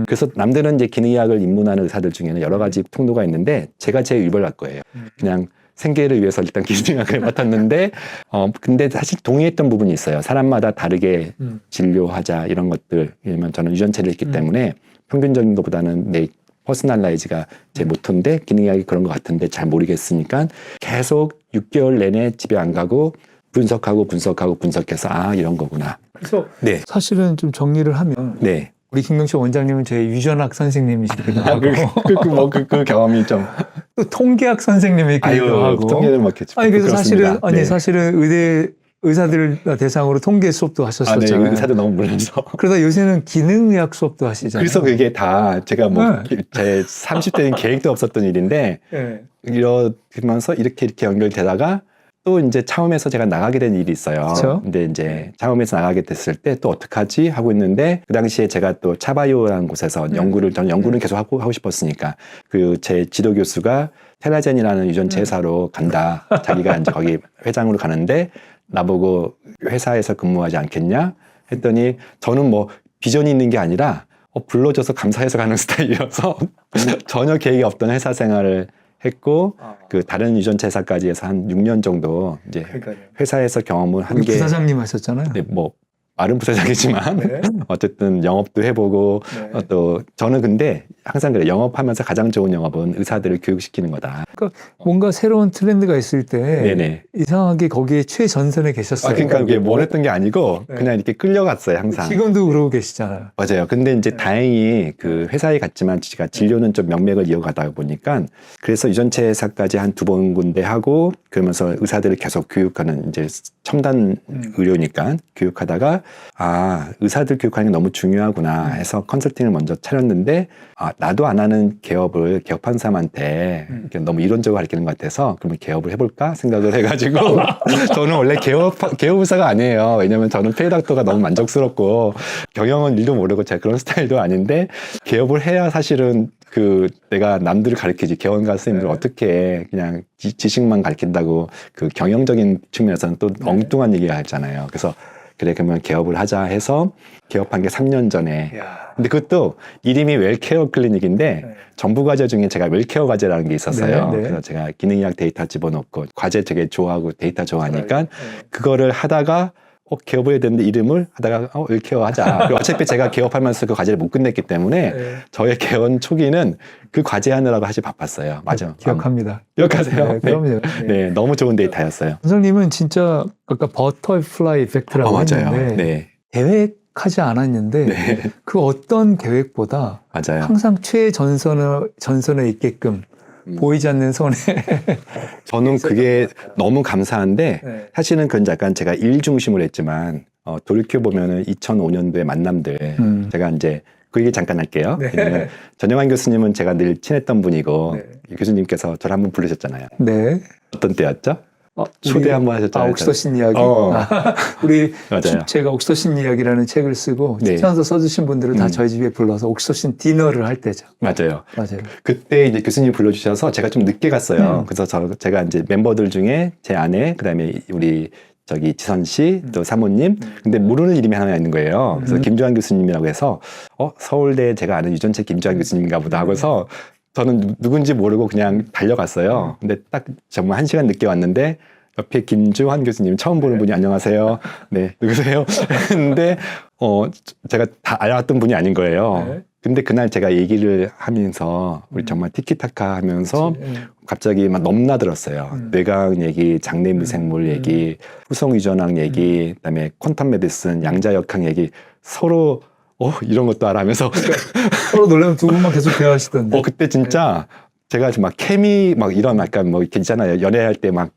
S1: 그래서 남들은 이제 기능의학을 입문하는 의사들 중에는 여러 가지 통로가 있는데 제가 제일 유별날 거예요. 그냥 생계를 위해서 일단 기능의학을 맡았는데 근데 사실 동의했던 부분이 있어요. 사람마다 다르게 진료하자 이런 것들. 왜냐면 저는 유전체를 했기 때문에 평균적인 것보다는 내 퍼스널라이즈가 제 모토인데 기능의학이 그런 것 같은데 잘 모르겠으니까 계속 6개월 내내 집에 안 가고 분석해서 아 이런 거구나.
S2: 그래서
S1: 네.
S2: 사실은 좀 정리를 하면
S1: 네.
S2: 우리 김경식 원장님은 제 유전학 선생님이시기도 하고
S1: 그 경험이 좀
S2: 또 통계학 선생님이기도 하고
S1: 통계를 맡겠지.
S2: 아니 그래서
S1: 그렇습니다.
S2: 사실은 의사들 대상으로 통계 수업도 하셨었잖아요.
S1: 네. 의사도 너무 몰라서.
S2: 그러다 요새는 기능의학 수업도 하시잖아요.
S1: 그래서 그게 다 제가 뭐 제 30대는 계획도 없었던 일인데
S2: 네.
S1: 이러면서 이렇게 연결되다가 또 이제 차움에서 제가 나가게 된 일이 있어요.
S2: 그쵸?
S1: 근데 이제 차움에서 나가게 됐을 때 또 어떡하지 하고 있는데 그 당시에 제가 또 차바이오라는 곳에서 저는 연구는 계속 하고 싶었으니까 그 제 지도 교수가 테라젠이라는 유전체 회사로 간다. 자기가 이제 거기 회장으로 가는데 나보고 회사에서 근무하지 않겠냐 했더니 저는 뭐 비전이 있는 게 아니라 불러줘서 감사해서 가는 스타일이어서 전혀 계획이 없던 회사 생활을 했고 그 다른 유전체 회사까지 해서 한 6년 정도 이제 회사에서 경험을 한 게
S2: 부사장님 하셨잖아요.
S1: 네, 뭐 말은 부사장이지만
S2: 네.
S1: 어쨌든 영업도 해보고
S2: 네.
S1: 또 저는 근데 항상 그래요. 영업하면서 가장 좋은 영업은 의사들을 교육시키는 거다.
S2: 그러니까 뭔가 새로운 트렌드가 있을 때
S1: 네네.
S2: 이상하게 거기에 최전선에 계셨어요.
S1: 그러니까 이게 뭘 했던 게 아니고
S2: 네.
S1: 그냥 이렇게 끌려갔어요. 항상.
S2: 지금도 그러고 계시잖아요.
S1: 맞아요. 근데 이제 다행히 그 회사에 갔지만 제가 진료는 좀 명맥을 이어가다 보니까 그래서 유전체 회사까지 한 2번 군데 하고 그러면서 의사들을 계속 교육하는 이제 첨단 의료니까 교육하다가 아 의사들 교육하는 게 너무 중요하구나 해서 컨설팅을 먼저 차렸는데 아 나도 안 하는 개업을 개업한 사람한테 너무 이론적으로 가르치는 것 같아서 그러면 개업을 해볼까 생각을 해가지고 저는 원래 개업 의사가 아니에요. 왜냐면 저는 페이닥터가 너무 만족스럽고 경영은 일도 모르고 제가 그런 스타일도 아닌데 개업을 해야 사실은 그 내가 남들을 가르치지 개원가 선생님들 어떻게 그냥 지식만 가르친다고 그 경영적인 측면에서는 또 엉뚱한 얘기가 있잖아요. 그래서 그래 그러면 개업을 하자 해서 개업한 게 3년 전에 근데 그것도 이름이 웰케어 클리닉인데 정부 과제 중에 제가 웰케어 과제라는 게 있었어요.
S2: 네.
S1: 그래서 제가 기능의학 데이터 집어넣고 과제 되게 좋아하고 데이터 좋아하니까 그거를 하다가 개업을 해야 되는데 이름을 하다가 웰케어 하자. 그리고 어차피 제가 개업하면서 그 과제를 못 끝냈기 때문에 저의 개원 초기는 그 과제 하느라고 사실 바빴어요. 맞아.
S2: 기억합니다.
S1: 기억하세요?
S2: 네, 그럼요.
S1: 네, 너무 좋은 데이터였어요.
S2: 원장님은 진짜 아까 버터플라이 이펙트라고
S1: 맞아요.
S2: 했는데
S1: 네.
S2: 계획하지 않았는데 그 어떤 계획보다
S1: 맞아요.
S2: 항상 최전선에 있게끔 보이지 않는 손에
S1: 저는 그게 너무 감사한데 사실은 그건 약간 제가 일 중심으로 했지만 돌이켜보면은 2005년도의 만남들 제가 이제 그 얘기 잠깐 할게요. 왜냐면 전영환 교수님은 제가 늘 친했던 분이고 교수님께서 저를 한번 부르셨잖아요.
S2: 네.
S1: 어떤 때였죠? 초대 한번 하셨잖아요.
S2: 옥스터신 이야기. 우리 제가 옥스터신 이야기라는 책을 쓰고 추천서 써주신 분들을 다 저희 집에 불러서 옥스터신 디너를 할 때죠.
S1: 맞아요. 그때 이제 교수님 불러주셔서 제가 좀 늦게 갔어요. 그래서 제가 이제 멤버들 중에 제 아내, 그다음에 우리 지선 씨, 또 사모님, 근데 모르는 이름이 하나 있는 거예요. 그래서 김조한 교수님이라고 해서 서울대 제가 아는 유전체 김조한 교수님인가 보다 하고서 저는 누군지 모르고 그냥 달려갔어요. 근데 딱 정말 1시간 늦게 왔는데 옆에 김주환 교수님 처음 보는 분이 안녕하세요. 네, 누구세요? 근데 제가 다 알았던 분이 아닌 거예요. 근데 그날 제가 얘기를 하면서 우리 정말 티키타카 하면서 갑자기 막 넘나들었어요. 뇌과학 얘기, 장내미생물 얘기, 후성유전학 얘기, 그다음에 퀀텀 메디슨, 양자역학 얘기 서로 이런 것도 알아 하면서
S2: 서로 놀라면 두 분만 계속 대화하시던데.
S1: 그때 진짜 제가 막 케미 막 이런 약간 뭐 이렇게 있잖아요. 연애할 때 막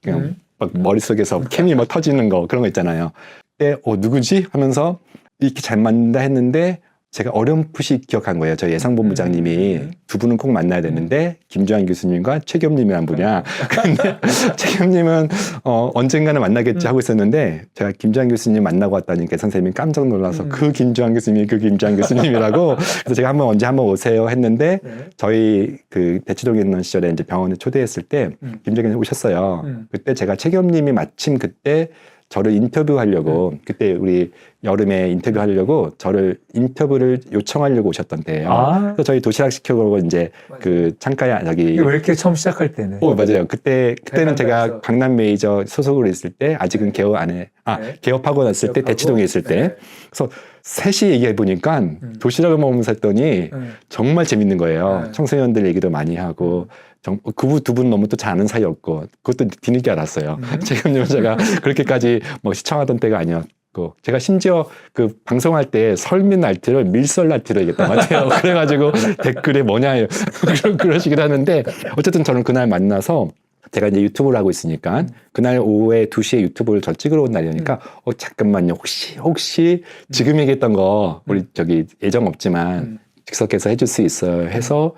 S1: 머릿속에서 케미 뭐 터지는 거 그런 거 있잖아요. 그때 누구지? 하면서 이렇게 잘 맞는다 했는데 제가 어렴풋이 기억한 거예요. 저희 예상본부장님이 두 분은 꼭 만나야 되는데 김주환 교수님과 최겸님이란 분이야. 근데 최겸님은 언젠가는 만나겠지 하고 있었는데 제가 김주환 교수님 만나고 왔다니까 선생님이 깜짝 놀라서 그 김주환 교수님이 그 김주환 교수님이라고 그래서 제가 언제 한번 오세요 했는데 저희 그 대치동에 있는 시절에 이제 병원에 초대했을 때 김주환 교수님 오셨어요. 그때 제가 최겸님이 마침 그때 저를 인터뷰하려고 그때 우리 여름에 인터뷰하려고 저를 인터뷰를 요청하려고 오셨던 때예요. 그래서 저희 도시락 시켜보고 이제 그 창가에 저기
S2: 왜 이렇게 처음 시작할 때는?
S1: 맞아요. 그때는 제가 강남 메이저 소속으로 있을 때 아직은 개업 안 해. 개업하고 났을 때 대치동에 있을 때. 그래서 셋이 얘기해 보니까 도시락을 먹으면서 했더니 정말 재밌는 거예요. 청소년들 얘기도 많이 하고. 그 두 분 너무 또 잘 아는 사이였고 그것도 뒤늦게 알았어요. 최겸님은 제가 그렇게까지 뭐 시청하던 때가 아니었고 제가 심지어 그 방송할 때 설민 날티를 밀설 날티로 얘기했던 것 같아요. 그래가지고 댓글에 뭐냐 그러시기도 하는데 어쨌든 저는 그날 만나서 제가 이제 유튜브를 하고 있으니까 그날 오후에 2시에 유튜브를 저 찍으러 온 날이니까 잠깐만요. 혹시 지금 얘기했던 거 우리 저기 예정 없지만 즉석에서 해줄 수 있어요 해서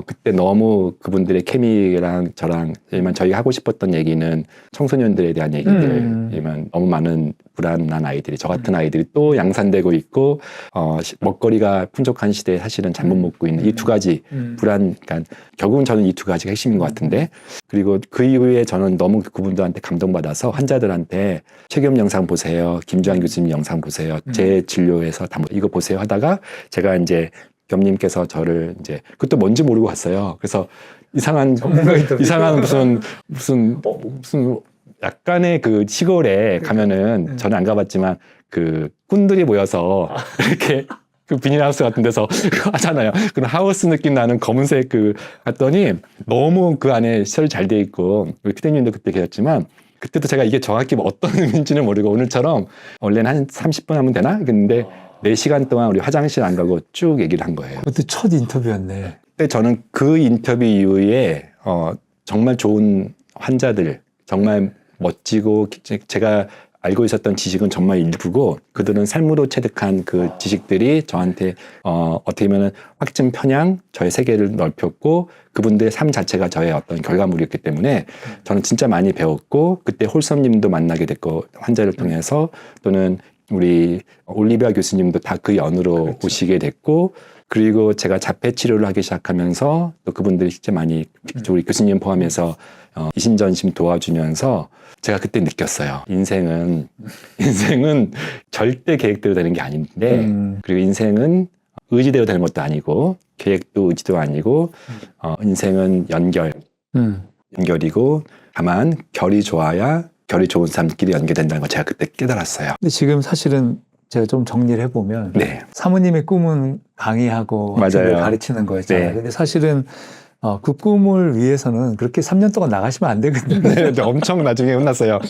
S1: 그때 너무 그분들의 케미랑 저랑 일만 저희가 하고 싶었던 얘기는 청소년들에 대한 얘기들 너무 많은 불안한 아이들이 저 같은 아이들이 또 양산되고 있고 먹거리가 풍족한 시대에 사실은 잘못 먹고 있는 이 두 가지 불안 그러니까 결국은 저는 이 두 가지가 핵심인 것 같은데 그리고 그 이후에 저는 너무 그분들한테 감동받아서 환자들한테 최겸 영상 보세요 김주환 교수님 영상 보세요 제 진료에서 다 이거 보세요 하다가 제가 이제 겸님께서 저를 이제 그것도 뭔지 모르고 갔어요. 그래서 이상한 무슨 약간의 그 시골에 가면은 저는 안 가봤지만 그 꾼들이 모여서 이렇게 그 비닐하우스 같은 데서 하잖아요. 그런 하우스 느낌 나는 검은색 갔더니 너무 그 안에 시설이 잘 돼 있고 우리 피디님도 그때 계셨지만 그때도 제가 이게 정확히 어떤 의미인지는 모르고 오늘처럼 원래는 한 30분 하면 되나? 근데 4시간 동안 우리 화장실 안 가고 쭉 얘기를 한 거예요.
S2: 그때 첫 인터뷰였네.
S1: 근데 저는 그 인터뷰 이후에 정말 좋은 환자들, 정말 멋지고 제가 알고 있었던 지식은 정말 일부고 그들은 삶으로 체득한 그 지식들이 저한테 어떻게 보면 확증 편향, 저의 세계를 넓혔고 그분들의 삶 자체가 저의 어떤 결과물이었기 때문에 저는 진짜 많이 배웠고 그때 홀섬님도 만나게 됐고 환자를 통해서 또는 우리 올리비아 교수님도 다 그 연으로 그렇죠. 오시게 됐고 그리고 제가 자폐 치료를 하기 시작하면서 또 그분들이 진짜 많이 우리 교수님 포함해서 이신전심 도와주면서 제가 그때 느꼈어요. 인생은 절대 계획대로 되는 게 아닌데 그리고 인생은 의지대로 되는 것도 아니고 계획도 의지도 아니고 인생은 연결이고 다만 결이 좋아야 결이 좋은 사람끼리 연결된다는 걸 제가 그때 깨달았어요.
S2: 근데 지금 사실은 제가 좀 정리를 해보면
S1: 네.
S2: 사모님의 꿈은 강의하고 학생들 가르치는 거였잖아요.
S1: 네.
S2: 근데 사실은 그 꿈을 위해서는 그렇게 3년 동안 나가시면 안 되거든요.
S1: 네, 엄청 나중에 혼났어요.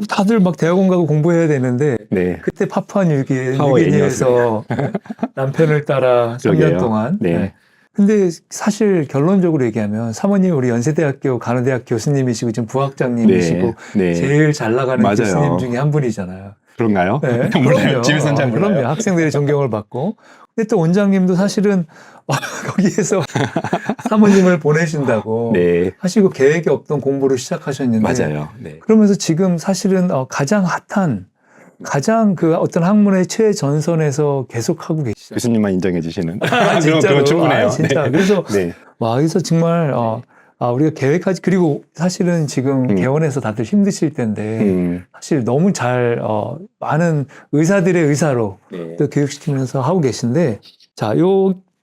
S2: 다들 막 대학원 가고 공부해야 되는데
S1: 네.
S2: 그때 파푸아뉴기니에서 남편을 따라 3년 동안
S1: 네.
S2: 근데 사실 결론적으로 얘기하면 사모님 우리 연세대학교 간호대학 교수님이시고 지금 부학장님이시고
S1: 네.
S2: 잘 나가는
S1: 맞아요.
S2: 교수님 중에 한 분이잖아요.
S1: 그런가요?
S2: 네.
S1: 몰라요. 집에서는 잘 몰라요.
S2: 그럼요. 학생들의 존경을 받고. 근데 또 원장님도 사실은 거기에서 사모님을 보내신다고
S1: 네.
S2: 하시고 계획이 없던 공부를 시작하셨는데
S1: 맞아요. 네.
S2: 그러면서 지금 사실은 가장 핫한 가장 그 어떤 학문의 최전선에서 계속 하고 계시죠.
S1: 교수님만 인정해 주시는.
S2: 진짜로.
S1: 그럼 충분해요.
S2: 진짜.
S1: 네.
S2: 그래서
S1: 네.
S2: 그래서 정말 우리가 계획하지 그리고 사실은 지금 개원해서 다들 힘드실 텐데 사실 너무 잘 많은 의사들의 의사로 또 교육시키면서 하고 계신데 자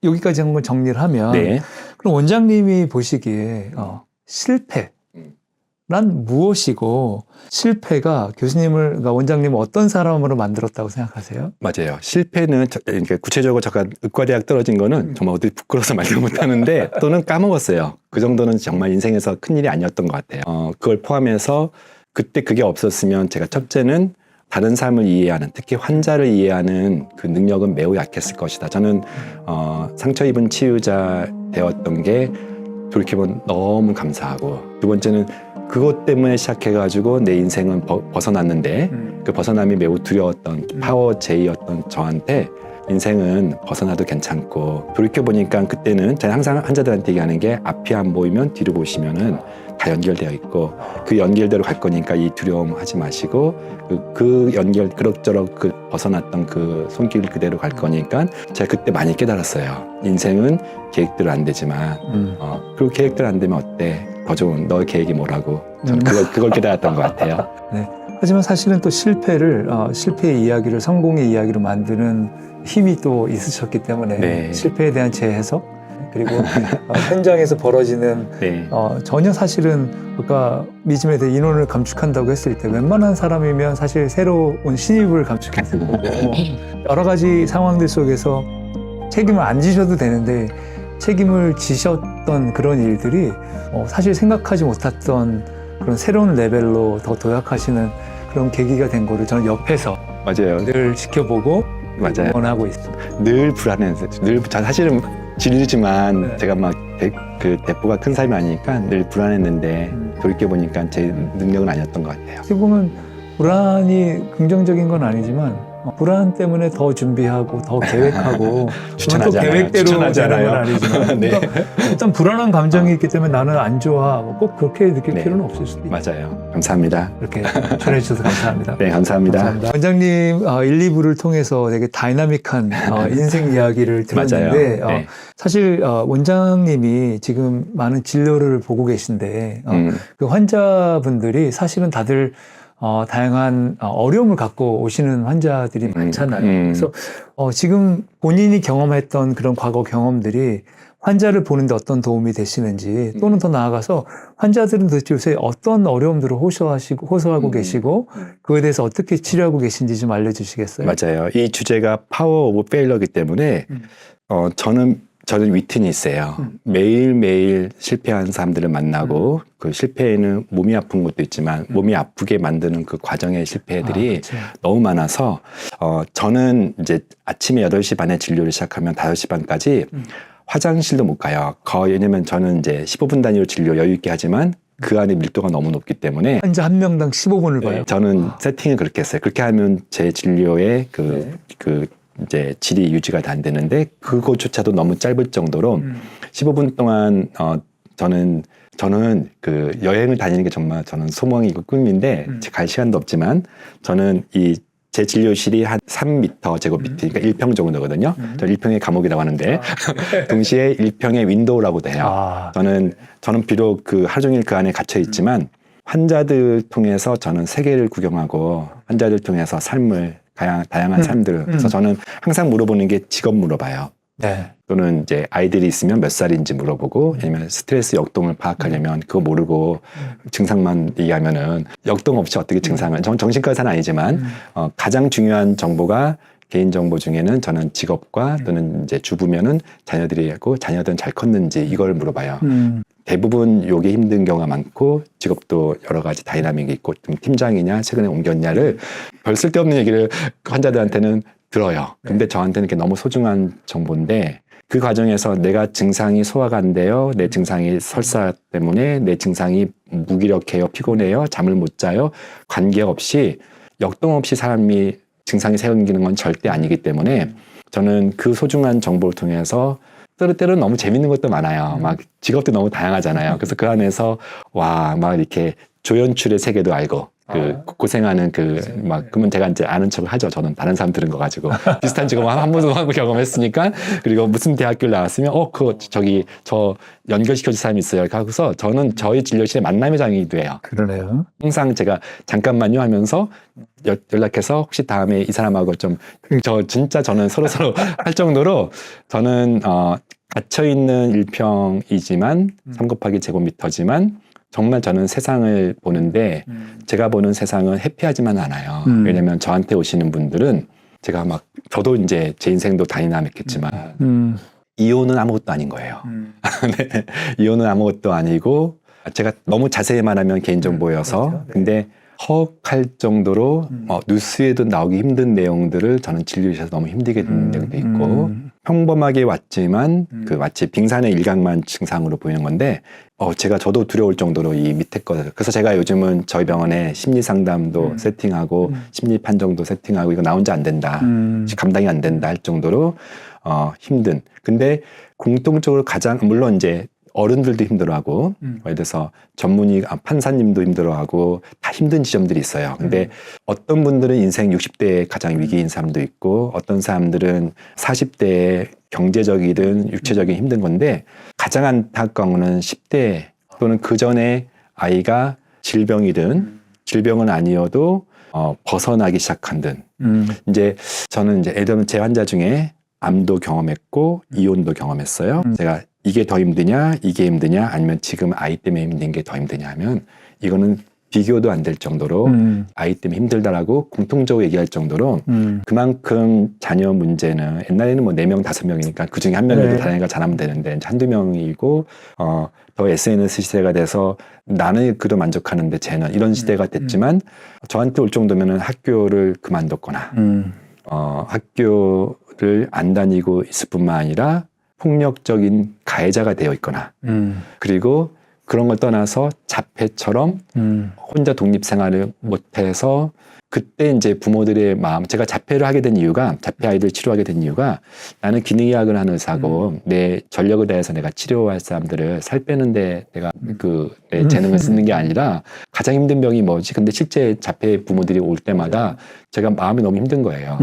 S2: 여기까지 한번 정리를 하면 그럼 원장님이 보시기에 실패 란 무엇이고 실패가 그러니까 원장님을 어떤 사람으로 만들었다고 생각하세요?
S1: 맞아요. 실패는 그러니까 구체적으로 잠깐 의과대학 떨어진 거는 정말 어디 부끄러워서 말도 못하는데 또는 까먹었어요. 그 정도는 정말 인생에서 큰일이 아니었던 것 같아요. 그걸 포함해서 그때 그게 없었으면 제가 첫째는 다른 사람을 이해하는, 특히 환자를 이해하는 그 능력은 매우 약했을 것이다. 저는 상처 입은 치유자 되었던 게 돌이켜보면 너무 감사하고, 두 번째는 그것 때문에 시작해가지고 내 인생은 벗어났는데 그 벗어남이 매우 두려웠던 파워 J였던 저한테 인생은 벗어나도 괜찮고, 돌이켜보니까 그때는 제가 항상 환자들한테 얘기하는 게 앞이 안 보이면 뒤로 보시면은 다 연결되어 있고 그 연결대로 갈 거니까 이 두려움 하지 마시고 그 연결 그럭저럭 그 벗어났던 그 손길 그대로 갈 거니까 제가 그때 많이 깨달았어요. 인생은 계획대로 안 되지만 그리고 계획대로 안 되면 어때? 더 좋은 너의 계획이 뭐라고? 저는 그걸 깨달았던 것 같아요.
S2: 네. 하지만 사실은 또 실패의 이야기를 성공의 이야기로 만드는 힘이 또 있으셨기 때문에
S1: 네.
S2: 실패에 대한 재해석 그리고 현장에서 벌어지는
S1: 네.
S2: 전혀 사실은 아까 믿음에 대해 인원을 감축한다고 했을 때 웬만한 사람이면 사실 새로운 신입을 감축했을 거고 여러 가지 상황들 속에서 책임을 안 지셔도 되는데 책임을 지셨던 그런 일들이 사실 생각하지 못했던 그런 새로운 레벨로 더 도약하시는 그런 계기가 된 거를 저는 옆에서
S1: 맞아요.
S2: 늘 지켜보고
S1: 맞아요.
S2: 응원하고 있습니다.
S1: 늘 불안해요. 사실은 진리지만
S2: 네.
S1: 제가 막 그 대포가 큰 사람이 아니니까 늘 불안했는데 돌이켜보니까 제 능력은 아니었던 것 같아요.
S2: 어떻게 보면 불안이 긍정적인 건 아니지만 불안 때문에 더 준비하고 더 계획하고
S1: 추천하지
S2: 또
S1: 않아요.
S2: 계획대로
S1: 추천하지
S2: 되는 건
S1: 않아요.
S2: 아니지만
S1: 네.
S2: 그러니까 일단 불안한 감정이 있기 때문에 나는 안 좋아 꼭 그렇게 느낄
S1: 네.
S2: 필요는 없을 수도 있어요.
S1: 맞아요. 감사합니다.
S2: 이렇게 전해 주셔서 감사합니다.
S1: 네, 감사합니다.
S2: 감사합니다. 원장님 1, 2부를 통해서 되게 다이나믹한 인생 이야기를 들었는데
S1: 맞아요. 네.
S2: 사실 원장님이 지금 많은 진료를 보고 계신데 그 환자분들이 사실은 다들 다양한 어려움을 갖고 오시는 환자들이 많잖아요. 그래서 지금 본인이 경험했던 그런 과거 경험들이 환자를 보는데 어떤 도움이 되시는지 또는 더 나아가서 환자들은 도대체 요새 어떤 어려움들을 호소하고 계시고 그거에 대해서 어떻게 치료하고 계신지 좀 알려주시겠어요?
S1: 맞아요. 이 주제가 파워 오브 페일러이기 때문에 저는 위트니스예요. 매일매일 실패한 사람들을 만나고 그 실패에는 몸이 아픈 것도 있지만 몸이 아프게 만드는 그 과정의 실패들이
S2: 그렇죠.
S1: 너무 많아서 저는 이제 아침에 8시 반에 진료를 시작하면 5시 반까지 화장실도 못 가요. 거의 왜냐면 저는 이제 15분 단위로 진료 여유 있게 하지만 그 안에 밀도가 너무 높기 때문에
S2: 환자 한 명당 15분을 봐요.
S1: 저는 세팅을 그렇게 했어요. 그렇게 하면 제 진료의 이제 질이 유지가 안 되는데 그것조차도 너무 짧을 정도로 15분 동안 저는 그 여행을 다니는 게 정말 저는 소망이고 꿈인데 갈 시간도 없지만 저는 제 진료실이 한 3m 제곱미터, 그러니까 1평 정도거든요. 저 1평의 감옥이라고 하는데 동시에 1평의 윈도우라고 돼요. 저는 비록 그 하루 종일 그 안에 갇혀 있지만 환자들 통해서 저는 세계를 구경하고 환자들 통해서 삶을 다양한 삶들을 그래서 저는 항상 물어보는 게 직업 물어봐요.
S2: 네.
S1: 또는 이제 아이들이 있으면 몇 살인지 물어보고 아니면 스트레스 역동을 파악하려면 그거 모르고 증상만 얘기하면은 역동 없이 어떻게 증상을 정신과 의사는 아니지만 가장 중요한 정보가 개인 정보 중에는 저는 직업과 또는 이제 주부면은 자녀들이 있고 자녀들은 잘 컸는지 이걸 물어봐요. 대부분 요게 힘든 경우가 많고 직업도 여러 가지 다이나믹이 있고 좀 팀장이냐 최근에 옮겼냐를 별 쓸데없는 얘기를 환자들한테는 들어요. 근데 저한테는 이게 너무 소중한 정보인데 그 과정에서 내가 증상이 소화가 안 돼요. 내 증상이 설사 때문에 내 증상이 무기력해요. 피곤해요. 잠을 못 자요. 관계없이 역동 없이 사람이 증상이 생기는 건 절대 아니기 때문에 저는 그 소중한 정보를 통해서 때로는 너무 재밌는 것도 많아요. 막 직업도 너무 다양하잖아요. 그래서 그 안에서 막 이렇게 조연출의 세계도 알고 고생하는 그러면 제가 이제 아는 척을 하죠. 저는 다른 사람 들은 거 가지고 비슷한 직업 한 번도 경험했으니까 그리고 무슨 대학교를 나왔으면 저 연결시켜줄 사람이 있어요. 이렇게 하고서 저는 저희 진료실에 만남의 장이기도 해요.
S2: 그러네요.
S1: 항상 제가 잠깐만요 하면서 연락해서 혹시 다음에 이 사람하고 진짜 저는 서로 할 정도로 저는 갇혀있는 1평이지만 3 곱하기 제곱미터지만 정말 저는 세상을 보는데 제가 보는 세상은 해피하지만 않아요. 왜냐면 저한테 오시는 분들은 제가 저도 이제 제 인생도 다이나믹했지만 이혼은 아무것도 아닌 거예요. 네. 이혼은 아무것도 아니고 제가 너무 자세히 말하면 개인정보여서
S2: 그렇죠. 네.
S1: 근데 허걱할 정도로 뉴스에도 나오기 힘든 내용들을 저는 진료실에서 너무 힘들게 듣는 적도 있고 평범하게 왔지만 그 마치 빙산의 일각만 증상으로 보이는 건데 저도 두려울 정도로 이 밑에 거 그래서 제가 요즘은 저희 병원에 심리 상담도 세팅하고 심리 판정도 세팅하고 이거 나 혼자 안 된다 감당이 안 된다 할 정도로 힘든 근데 공통적으로 가장 물론 이제 어른들도 힘들어하고 예를 들어서 전문의 판사님도 힘들어하고 다 힘든 지점들이 있어요. 근데 어떤 분들은 인생 60대에 가장 위기인 사람도 있고 어떤 사람들은 40대에 경제적이든 육체적인 힘든 건데 가장 안타까운 거는 10대 또는 그 전에 아이가 질병이든 질병은 아니어도 벗어나기 시작한 듯 이제 저는 이제 예를 들면 제 환자 중에 암도 경험했고 이혼도 경험했어요. 제가 이게 더 힘드냐 이게 힘드냐 아니면 지금 아이 때문에 힘든 게 더 힘드냐 하면 이거는 비교도 안 될 정도로 아이 때문에 힘들다라고 공통적으로 얘기할 정도로 그만큼 자녀 문제는 옛날에는 뭐 4명 5명이니까 그중에 한 명이라도
S2: 네.
S1: 자녀가 잘하면 되는데 이제 한두 명이고 더 SNS 시대가 돼서 나는 그래도 만족하는데 쟤는 이런 시대가 됐지만 저한테 올 정도면은 학교를 그만뒀거나 학교를 안 다니고 있을 뿐만 아니라 폭력적인 가해자가 되어 있거나 그리고 그런 걸 떠나서 자폐처럼 혼자 독립 생활을 못해서 그때 이제 부모들의 마음 제가 자폐를 하게 된 이유가 자폐 아이들 치료하게 된 이유가 나는 기능의학을 하는 의사고 내 전력을 다해서 내가 치료할 사람들을 살 빼는데 내가 내 재능을 쓰는 게 아니라 가장 힘든 병이 뭐지 근데 실제 자폐 부모들이 올 때마다 제가 마음이 너무 힘든 거예요.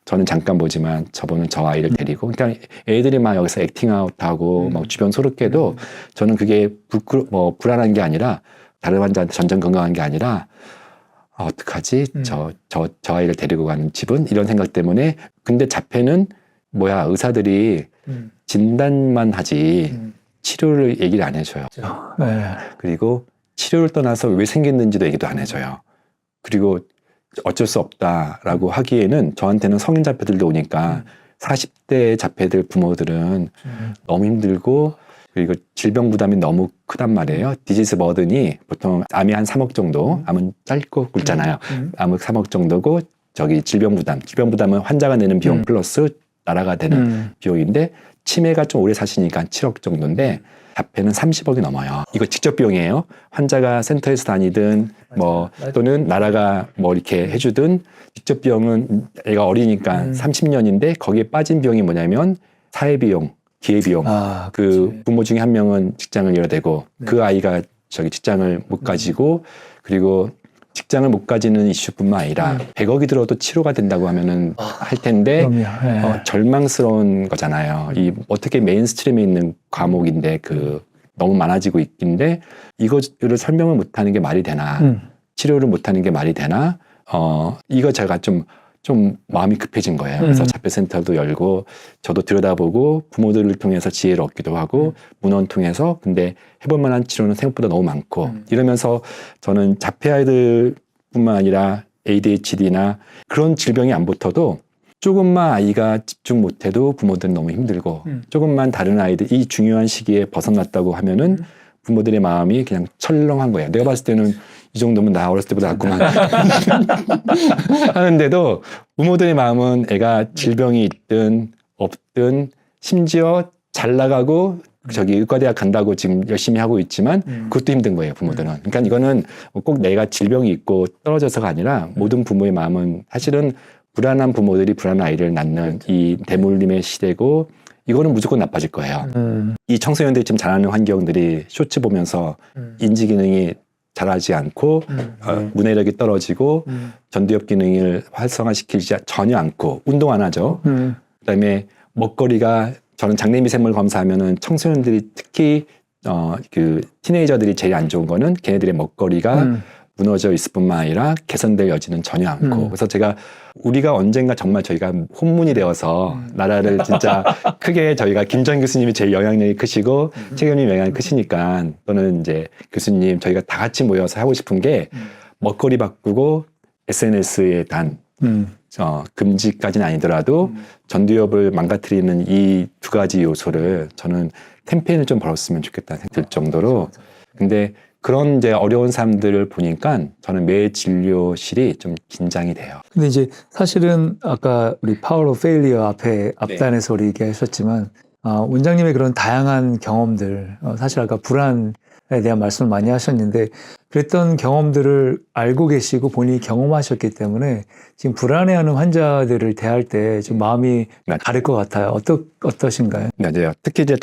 S1: 저는 잠깐 보지만 저분은 저 아이를 데리고 그러니까 애들이 막 여기서 액팅아웃하고 막 주변 소롭게도 저는 그게 불안한 게 아니라 다른 환자한테 전전긍긍한 게 아니라 어떡하지 저 아이를 데리고 가는 집은 이런 생각 때문에 근데 자폐는 뭐야 의사들이 진단만 하지 치료를 얘기를 안 해줘요.
S2: 네.
S1: 그리고 치료를 떠나서 왜 생겼는지도 얘기도 안 해줘요. 그리고 어쩔 수 없다라고 하기에는 저한테는 성인 자폐들도 오니까 40대 자폐들 부모들은 너무 힘들고 그리고 질병 부담이 너무 크단 말이에요. 디지즈 버든이 보통 암이 한 3억 정도, 암은 짧고 굵잖아요. 암은 3억 정도고 질병 부담은 환자가 내는 비용 플러스 나라가 되는 비용인데 치매가 좀 오래 사시니까 한 7억 정도인데 자폐는 30억이 넘어요. 이거 직접 비용이에요. 환자가 센터에서 다니든 또는 나라가 이렇게 해주든 직접 비용은 애가 어리니까 30년인데 거기에 빠진 비용이 뭐냐면 사회비용, 기회비용. 부모 중에 한 명은 직장을 잃어야 되고 그 아이가 직장을 못 가지고 그리고 직장을 못 가지는 이슈뿐만 아니라 100억이 들어도 치료가 된다고 하면은 할 텐데 절망스러운 거잖아요. 어떻게 메인스트림에 있는 과목인데 너무 많아지고 있긴데 이거를 설명을 못하는 게 말이 되나 치료를 못하는 게 말이 되나 이거 제가 좀 마음이 급해진 거예요. 그래서 자폐센터도 열고 저도 들여다보고 부모들을 통해서 지혜를 얻기도 하고 문헌 통해서 근데 해볼 만한 치료는 생각보다 너무 많고 이러면서 저는 자폐 아이들뿐만 아니라 ADHD나 그런 질병이 안 붙어도 조금만 아이가 집중 못해도 부모들은 너무 힘들고 조금만 다른 아이들 이 중요한 시기에 벗어났다고 하면은 부모들의 마음이 그냥 철렁한 거예요. 내가 봤을 때는 이 정도면 나 어렸을 때보다 낫구만 하는데도 부모들의 마음은 애가 질병이 있든 없든 심지어 잘 나가고 의과대학 간다고 지금 열심히 하고 있지만 그것도 힘든 거예요, 부모들은. 그러니까 이거는 꼭 내가 질병이 있고 떨어져서가 아니라 모든 부모의 마음은 사실은 불안한 부모들이 불안한 아이를 낳는 이 대물림의 시대고 이거는 무조건 나빠질 거예요. 이 청소년들이 지금 자라는 환경들이 쇼츠 보면서 인지 기능이 잘하지 않고 문해력이 떨어지고 전두엽 기능을 활성화시키지 전혀 않고 운동 안 하죠. 그다음에 먹거리가 저는 장내미생물 검사하면은 청소년들이 특히 티네이저들이 제일 안 좋은 거는 걔네들의 먹거리가 무너져 있을 뿐만 아니라 개선될 여지는 전혀 않고 그래서 우리가 언젠가 정말 저희가 혼문이 되어서 나라를 진짜 크게 저희가 김전 교수님이 제일 영향력이 크시고 최경님 영향이 크시니까 또는 이제 교수님 저희가 다 같이 모여서 하고 싶은 게 먹거리 바꾸고 SNS에 금지까지는 아니더라도 전두엽을 망가뜨리는 이 두 가지 요소를 저는 캠페인을 좀 벌였으면 좋겠다는 생각이 들 정도로 근데 그런 이제 어려운 사람들을 보니까 저는 매 진료실이 좀 긴장이 돼요.
S2: 근데 이제 사실은 아까 우리 파워 오브 페일리어 앞단에서 우리 얘기하셨지만 원장님의 그런 다양한 경험들, 사실 아까 불안에 대한 말씀을 많이 하셨는데 그랬던 경험들을 알고 계시고 본인이 경험하셨기 때문에 지금 불안해하는 환자들을 대할 때 좀 마음이 다를 것 같아요. 어떠신가요?
S1: 맞아요. 특히 이제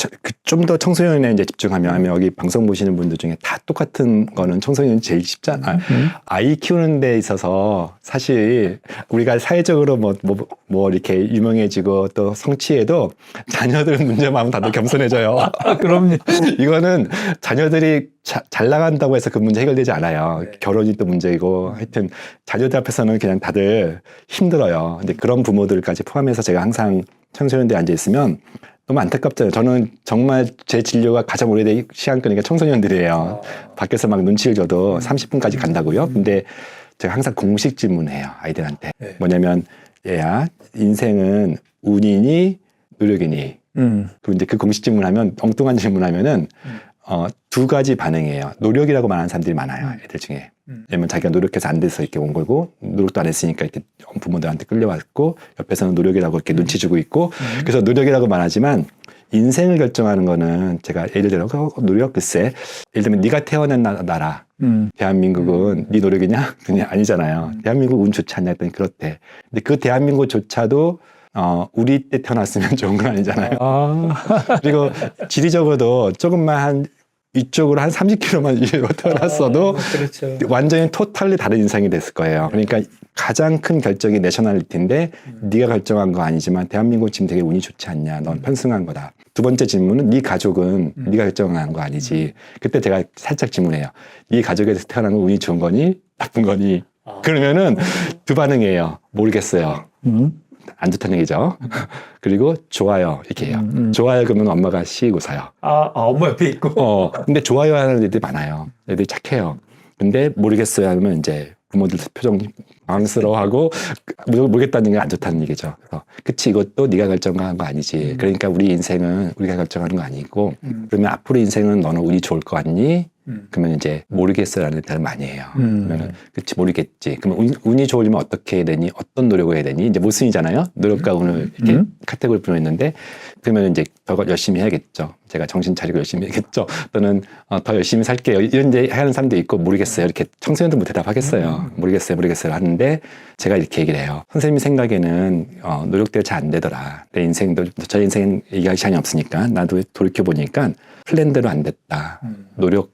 S1: 좀 더 청소년에 이제 집중하면 여기 방송 보시는 분들 중에 다 똑같은 거는 청소년이 제일 쉽잖아요. 아이 키우는 데 있어서 사실 우리가 사회적으로 뭐 이렇게 유명해지고 또 성취해도 자녀들 문제만 하면 다들 겸손해져요.
S2: 그럼요.
S1: 이거는 자녀들이 잘 나간다고 해서 그 문제 해결되지 않아요. 결혼이 또 문제이고 하여튼 자녀들 앞에서는 그냥 다들 힘들어요. 근데 그런 부모들까지 포함해서 제가 항상 청소년대에 앉아 있으면 너무 안타깝잖아요. 저는 정말 제 진료가 가장 오래된 시간 끄니까 청소년들이에요. 밖에서 막 눈치를 줘도 30분까지 간다고요. 근데 제가 항상 공식 질문해요. 아이들한테. 뭐냐면 얘야 인생은 운이니 노력이니. 그리고 이제 그 공식 질문하면 엉뚱한 질문하면은 두 가지 반응이에요. 노력이라고 말하는 사람들이 많아요. 애들 중에. 왜냐면 자기가 노력해서 안 돼서 이렇게 온 거고 노력도 안 했으니까 이렇게 부모들한테 끌려왔고 옆에서는 노력이라고 이렇게 눈치 주고 있고 그래서 노력이라고 말하지만 인생을 결정하는 거는 제가 예를 들어 노력 글쎄 예를 들면 네가 태어난 나라 대한민국은 네 노력이냐? 그냥 아니잖아요. 대한민국 운 좋지 않냐 했더니 그렇대. 근데 그 대한민국조차도 우리 때 태어났으면 좋은 건 아니잖아요. 그리고 지리적으로도 조금만 한 이쪽으로 한 30km만 위로 태어났어도
S2: 그렇죠.
S1: 완전히 토탈리 다른 인생이 됐을 거예요. 그러니까 가장 큰 결정이 내셔널리티인데 네가 결정한 거 아니지만 대한민국 지금 되게 운이 좋지 않냐. 넌 편승한 거다. 두 번째 질문은 네 가족은 네가 결정한 거 아니지. 그때 제가 살짝 질문해요. 네 가족에서 태어난 건 운이 좋은 거니? 나쁜 거니? 그러면은 두 반응이에요. 모르겠어요. 안 좋다는 얘기죠. 그리고 좋아요 이렇게 해요. 좋아요 그러면 엄마가 씩 웃어요.
S2: 엄마 옆에 있고.
S1: 근데 좋아요 하는 애들이 많아요. 애들이 착해요. 근데 모르겠어요 하면 이제 부모들 표정 당황스러워하고 모르겠다는 게 안 좋다는 얘기죠. 그래서 그치 이것도 네가 결정한 거 아니지. 그러니까 우리 인생은 우리가 결정하는 거 아니고 그러면 앞으로 인생은 너는 운이 좋을 거 같니? 그러면 이제 모르겠어라는 대답을 많이 해요. 그러면은 그치 모르겠지. 그러면 운이 좋으려면 어떻게 해야 되니? 어떤 노력을 해야 되니? 이제 모순이잖아요. 노력과 운을 이렇게 카테고리 분류했는데 그러면 이제 더 열심히 해야겠죠. 제가 정신 차리고 열심히 해야겠죠. 또는 더 열심히 살게요. 이런 이제 하는 사람도 있고 모르겠어요. 이렇게 청소년도 못 대답하겠어요. 모르겠어요 하는데 제가 이렇게 얘기를 해요. 선생님 생각에는 노력대로 잘 안 되더라. 내 인생도 저 인생 얘기할 시간이 없으니까 나도 돌이켜 보니까 플랜대로 안 됐다. 노력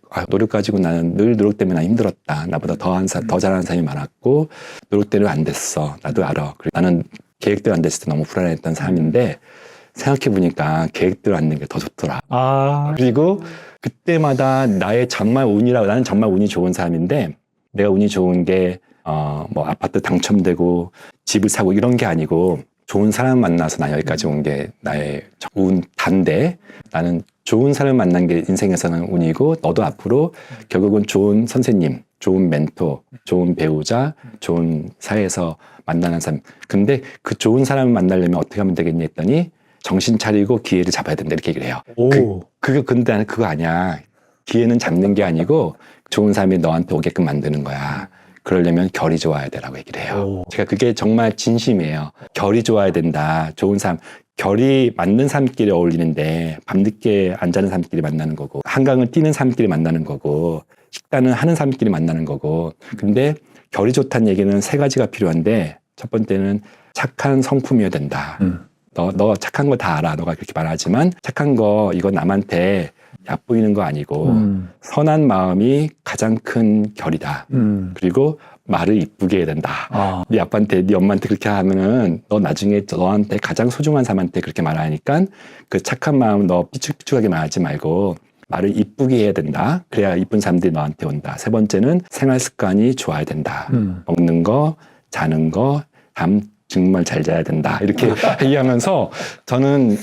S1: 가지고 나는 늘 노력 때문에 나 힘들었다. 나보다 더 잘하는 사람이 많았고 노력대로 안 됐어. 나도 알아. 그리고 나는 계획대로 안 됐을 때 너무 불안했던 사람인데 생각해보니까 계획대로 안 된 게 더 좋더라. 그리고 그때마다 나는 정말 운이 좋은 사람인데 내가 운이 좋은 게 뭐 아파트 당첨되고 집을 사고 이런 게 아니고 좋은 사람 만나서 나 여기까지 온 게 나의 운 단데 나는 좋은 사람 만난 게 인생에서는 운이고 너도 앞으로 결국은 좋은 선생님, 좋은 멘토, 좋은 배우자, 좋은 사회에서 만나는 사람. 근데 그 좋은 사람을 만나려면 어떻게 하면 되겠니 했더니 정신 차리고 기회를 잡아야 된다 이렇게 얘기를 해요. 근데 나는 그거 아니야. 기회는 잡는 게 아니고 좋은 사람이 너한테 오게끔 만드는 거야. 그러려면 결이 좋아야 되라고 얘기를 해요. 제가 그게 정말 진심이에요. 결이 좋아야 된다. 좋은 사람. 결이 맞는 사람끼리 어울리는데 밤늦게 안 자는 사람끼리 만나는 거고 한강을 뛰는 사람끼리 만나는 거고 식단을 하는 사람끼리 만나는 거고 근데 결이 좋다는 얘기는 세 가지가 필요한데 첫 번째는 착한 성품이어야 된다. 너 착한 거 다 알아. 너가 그렇게 말하지만 착한 거 이거 남한테 얕보이는 거 아니고 선한 마음이 가장 큰 결이다. 그리고 말을 이쁘게 해야 된다. 네 아빠한테, 네 엄마한테 그렇게 하면은 너 나중에 너한테 가장 소중한 사람한테 그렇게 말하니까 그 착한 마음 너 삐죽삐죽하게 말하지 말고 말을 이쁘게 해야 된다. 그래야 이쁜 사람들이 너한테 온다. 세 번째는 생활 습관이 좋아야 된다. 먹는 거, 자는 거, 잠 정말 잘 자야 된다. 이렇게 얘기하면서 저는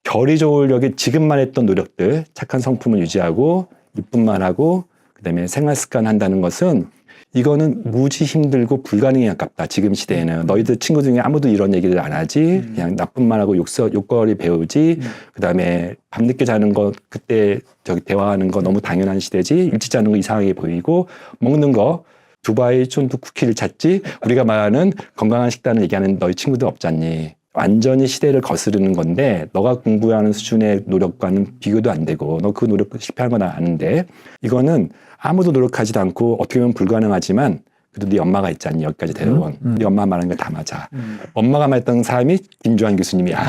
S1: 결이 좋으려고 지금만 했던 노력들, 착한 성품을 유지하고 이쁜 말하고 그다음에 생활 습관 한다는 것은 이거는 무지 힘들고 불가능에 가깝다. 지금 시대에는 너희들 친구 중에 아무도 이런 얘기를 안 하지. 그냥 나쁜 말하고 욕거리 배우지. 그다음에 밤늦게 자는 거 그때 저기 대화하는 거 너무 당연한 시대지. 일찍 자는 거 이상하게 보이고 먹는 거 두바이 쫀득 쿠키를 찾지. 우리가 말하는 건강한 식단을 얘기하는 너희 친구들 없잖니. 완전히 시대를 거스르는 건데 너가 공부하는 수준의 노력과는 비교도 안 되고 너 그 노력 실패한 건 아는데 이거는 아무도 노력하지도 않고 어떻게 보면 불가능하지만 그래도 네 엄마가 있잖니 여기까지 데려온 네 엄마 말하는 거 다 맞아. 엄마가 말했던 사람이 김주환 교수님이야.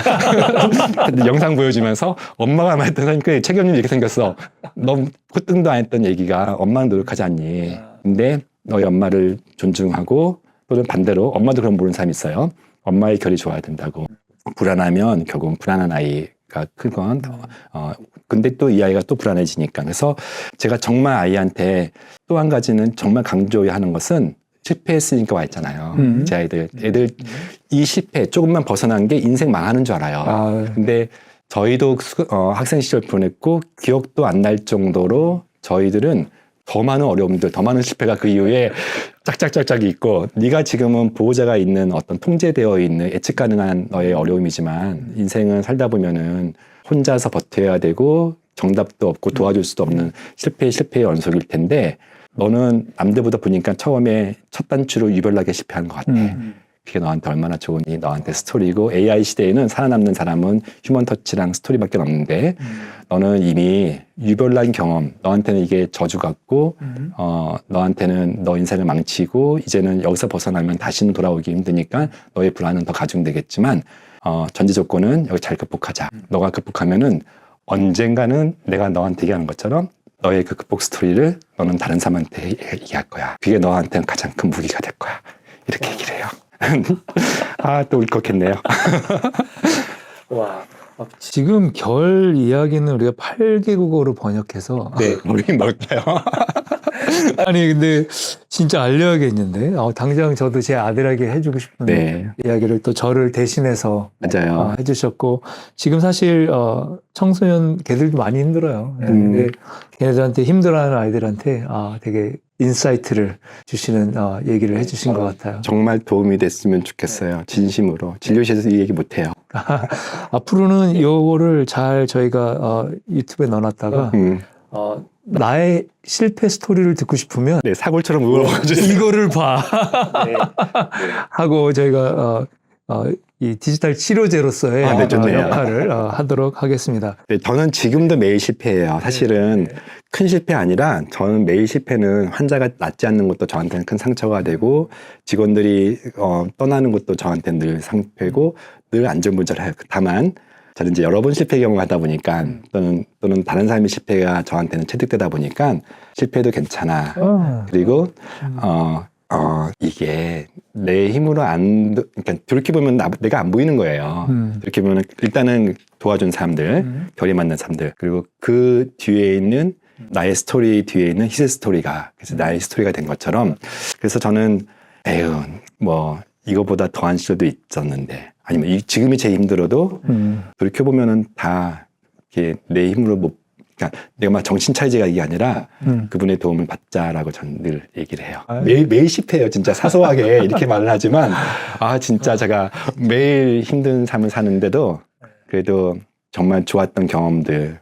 S1: 근데 영상 보여주면서 엄마가 말했던 사람이 그 최경님 이렇게 생겼어. 너 콧등도 안 했던 얘기가 엄마는 노력하지 않니. 근데 너희 엄마를 존중하고 또는 반대로 엄마도 그런 모르는 사람이 있어요. 엄마의 결이 좋아야 된다고. 불안하면 결국은 불안한 아이가 크건 근데 또 이 아이가 또 불안해지니까. 그래서 제가 정말 아이한테 또 한 가지는 정말 강조하는 것은 실패했으니까 와 있잖아요. 제 애들 이 실패 조금만 벗어난 게 인생 망하는 줄 알아요. 근데 저희도 학생 시절 보냈고 기억도 안 날 정도로 저희들은 더 많은 어려움들, 더 많은 실패가 그 이후에 짝짝짝짝이 있고 네가 지금은 보호자가 있는 어떤 통제되어 있는 예측 가능한 너의 어려움이지만 인생은 살다 보면은 혼자서 버텨야 되고 정답도 없고 도와줄 수도 없는 실패의 연속일 텐데 너는 남들보다 보니까 처음에 첫 단추로 유별나게 실패한 것 같아. 그게 너한테 얼마나 좋으니 너한테 스토리고 AI 시대에는 살아남는 사람은 휴먼 터치랑 스토리밖에 없는데 너는 이미 유별난 경험 너한테는 이게 저주 같고 너한테는 너 인생을 망치고 이제는 여기서 벗어나면 다시는 돌아오기 힘드니까 너의 불안은 더 가중되겠지만 전제 조건은 여기 잘 극복하자. 너가 극복하면은 언젠가는 내가 너한테 얘기하는 것처럼 너의 그 극복 스토리를 너는 다른 사람한테 얘기할 거야. 그게 너한테는 가장 큰 무기가 될 거야. 이렇게 얘기를 해요. 또 울컥했네요.
S2: 와. 지금 결 이야기는 우리가 8개국어로 번역해서.
S1: 네, 모르긴 뭘까요?
S2: 아니, 근데 진짜 알려야겠는데. 당장 저도 제 아들에게 해주고 싶은 이야기를 또 저를 대신해서
S1: 맞아요.
S2: 해주셨고, 지금 사실 청소년 걔들도 많이 힘들어요. 근데 걔네들한테 힘들어하는 아이들한테 되게 인사이트를 주시는 얘기를 해주신 것 같아요.
S1: 정말 도움이 됐으면 좋겠어요. 진심으로. 진료실에서 이 얘기 못해요.
S2: 앞으로는 이거를 잘 저희가 유튜브에 넣어놨다가 나의 실패 스토리를 듣고 싶으면
S1: 사골처럼 물어보죠.
S2: 이거를 봐 하고 저희가 이 디지털 치료제로서의 역할을 하도록 하겠습니다.
S1: 네, 저는 지금도 매일 실패해요. 사실은 큰 실패 아니라 저는 매일 실패는 환자가 낫지 않는 것도 저한테는 큰 상처가 되고 직원들이 떠나는 것도 저한테는 늘 상처고 늘 안전문제를 다만 저는 이제 여러 번 실패 경험을 하다 보니까 또는 다른 사람의 실패가 저한테는 체득되다 보니까 실패도 괜찮아. 그리고 이게 내 힘으로 그러니까 돌이켜보면 내가 안 보이는 거예요. 돌이켜보면 일단은 도와준 사람들, 결이 맞는 사람들, 그리고 그 뒤에 있는 나의 스토리 뒤에 있는 히스 스토리가 그래서 나의 스토리가 된 것처럼 그래서 저는 이거보다 더한 시절도 있었는데 아니면 지금이 제일 힘들어도 돌이켜보면은 다 이렇게 내 힘으로 그러니까 내가 막 정신 차리지가 이게 아니라 그분의 도움을 받자라고 저는 늘 얘기를 해요. 매일 실패해요. 진짜 사소하게 이렇게 말을 하지만 진짜 제가 매일 힘든 삶을 사는데도 그래도 정말 좋았던 경험들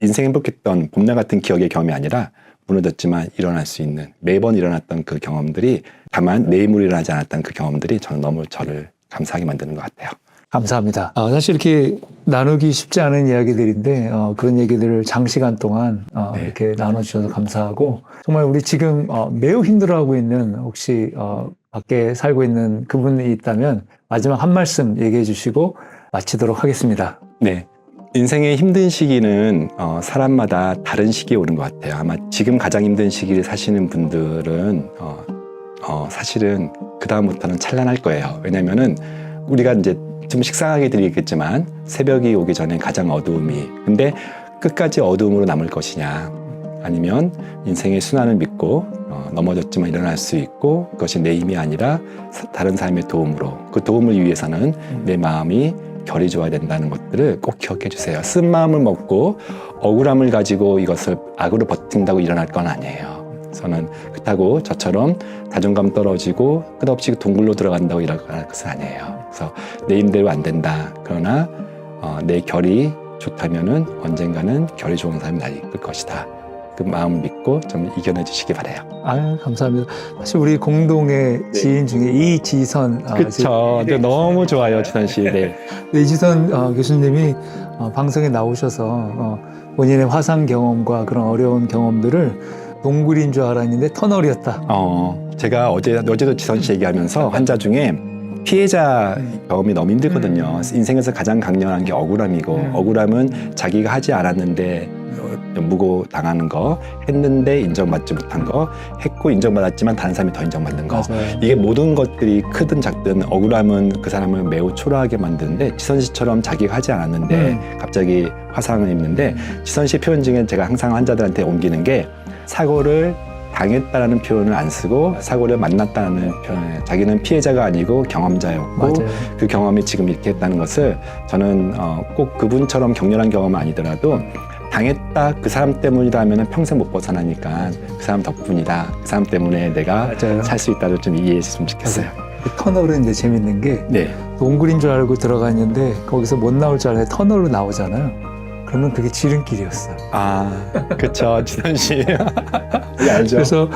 S1: 인생 행복했던 봄날 같은 기억의 경험이 아니라 무너졌지만 일어날 수 있는 매번 일어났던 그 경험들이 다만 내 힘으로 일어나지 않았던 그 경험들이 저는 너무 저를 감사하게 만드는 것 같아요.
S2: 감사합니다. 사실 이렇게 나누기 쉽지 않은 이야기들인데 그런 얘기들을 장시간 동안 이렇게 나눠주셔서 감사하고 정말 우리 지금 매우 힘들어하고 있는 혹시 밖에 살고 있는 그분이 있다면 마지막 한 말씀 얘기해 주시고 마치도록 하겠습니다.
S1: 네. 인생의 힘든 시기는 사람마다 다른 시기에 오는 것 같아요. 아마 지금 가장 힘든 시기를 사시는 분들은 사실은 그 다음부터는 찬란할 거예요. 왜냐면은 우리가 이제 좀 식상하게 들리겠지만 새벽이 오기 전에 가장 어두움이 근데 끝까지 어두움으로 남을 것이냐 아니면 인생의 순환을 믿고 넘어졌지만 일어날 수 있고 그것이 내 힘이 아니라 다른 사람의 도움으로 그 도움을 위해서는 내 마음이 결이 좋아야 된다는 것들을 꼭 기억해 주세요. 쓴 마음을 먹고 억울함을 가지고 이것을 악으로 버틴다고 일어날 건 아니에요. 저는 그렇다고 저처럼 자존감 떨어지고 끝없이 동굴로 들어간다고 이럴 것은 아니에요. 그래서 내 힘대로 안 된다. 그러나 내 결이 좋다면은 언젠가는 결이 좋은 사람이 날 이끌 것이다. 그 마음 믿고 좀 이겨내 주시기 바래요.
S2: 아유, 감사합니다. 사실 우리 공동의 지인 중에 이지선
S1: 그렇죠. 너무 좋아요, 지선 씨. 네.
S2: 이지선 교수님이 방송에 나오셔서 본인의 화상 경험과 그런 어려운 경험들을 동굴인 줄 알았는데 터널이었다.
S1: 제가 어제도 지선 씨 얘기하면서 환자 중에 피해자 경험이 너무 힘들거든요. 인생에서 가장 강렬한 게 억울함이고 억울함은 자기가 하지 않았는데 무고 당하는 거, 했는데 인정받지 못한 거, 했고 인정받았지만 다른 사람이 더 인정받는 거.
S2: 맞아요.
S1: 이게 모든 것들이 크든 작든 억울함은 그 사람을 매우 초라하게 만드는데 지선 씨처럼 자기가 하지 않았는데 갑자기 화상을 입는데 지선 씨 표현 중에 제가 항상 환자들한테 옮기는 게 사고를 당했다라는 표현을 안 쓰고 사고를 만났다는 표현을 자기는 피해자가 아니고 경험자였고
S2: 맞아요.
S1: 그 경험이 지금 이렇게 했다는 것을 저는 꼭 그분처럼 격렬한 경험은 아니더라도 당했다 그 사람 때문이다 하면 평생 못 벗어나니까 그 사람 덕분이다 그 사람 때문에 내가
S2: 맞아요.
S1: 살 수 있다고 좀 이해했으면 좋겠어요.
S2: 그 터널은 이제 재밌는 게
S1: 네.
S2: 동굴인 줄 알고 들어갔는데 거기서 못 나올 줄 알고 터널로 나오잖아요. 그러면 그게 지름길이었어요.
S1: 그렇죠. 지선 씨. 알죠.
S2: 그래서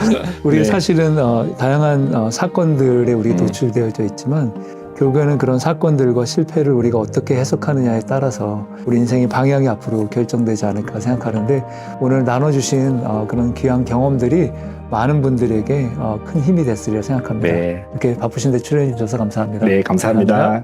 S2: 우리
S1: 네.
S2: 사실은 다양한 사건들에 우리 노출되어져 있지만 결국에는 그런 사건들과 실패를 우리가 어떻게 해석하느냐에 따라서 우리 인생의 방향이 앞으로 결정되지 않을까 생각하는데 오늘 나눠주신 그런 귀한 경험들이 많은 분들에게 큰 힘이 됐으리라 생각합니다.
S1: 네.
S2: 이렇게 바쁘신데 출연해 주셔서 감사합니다.
S1: 네, 감사합니다.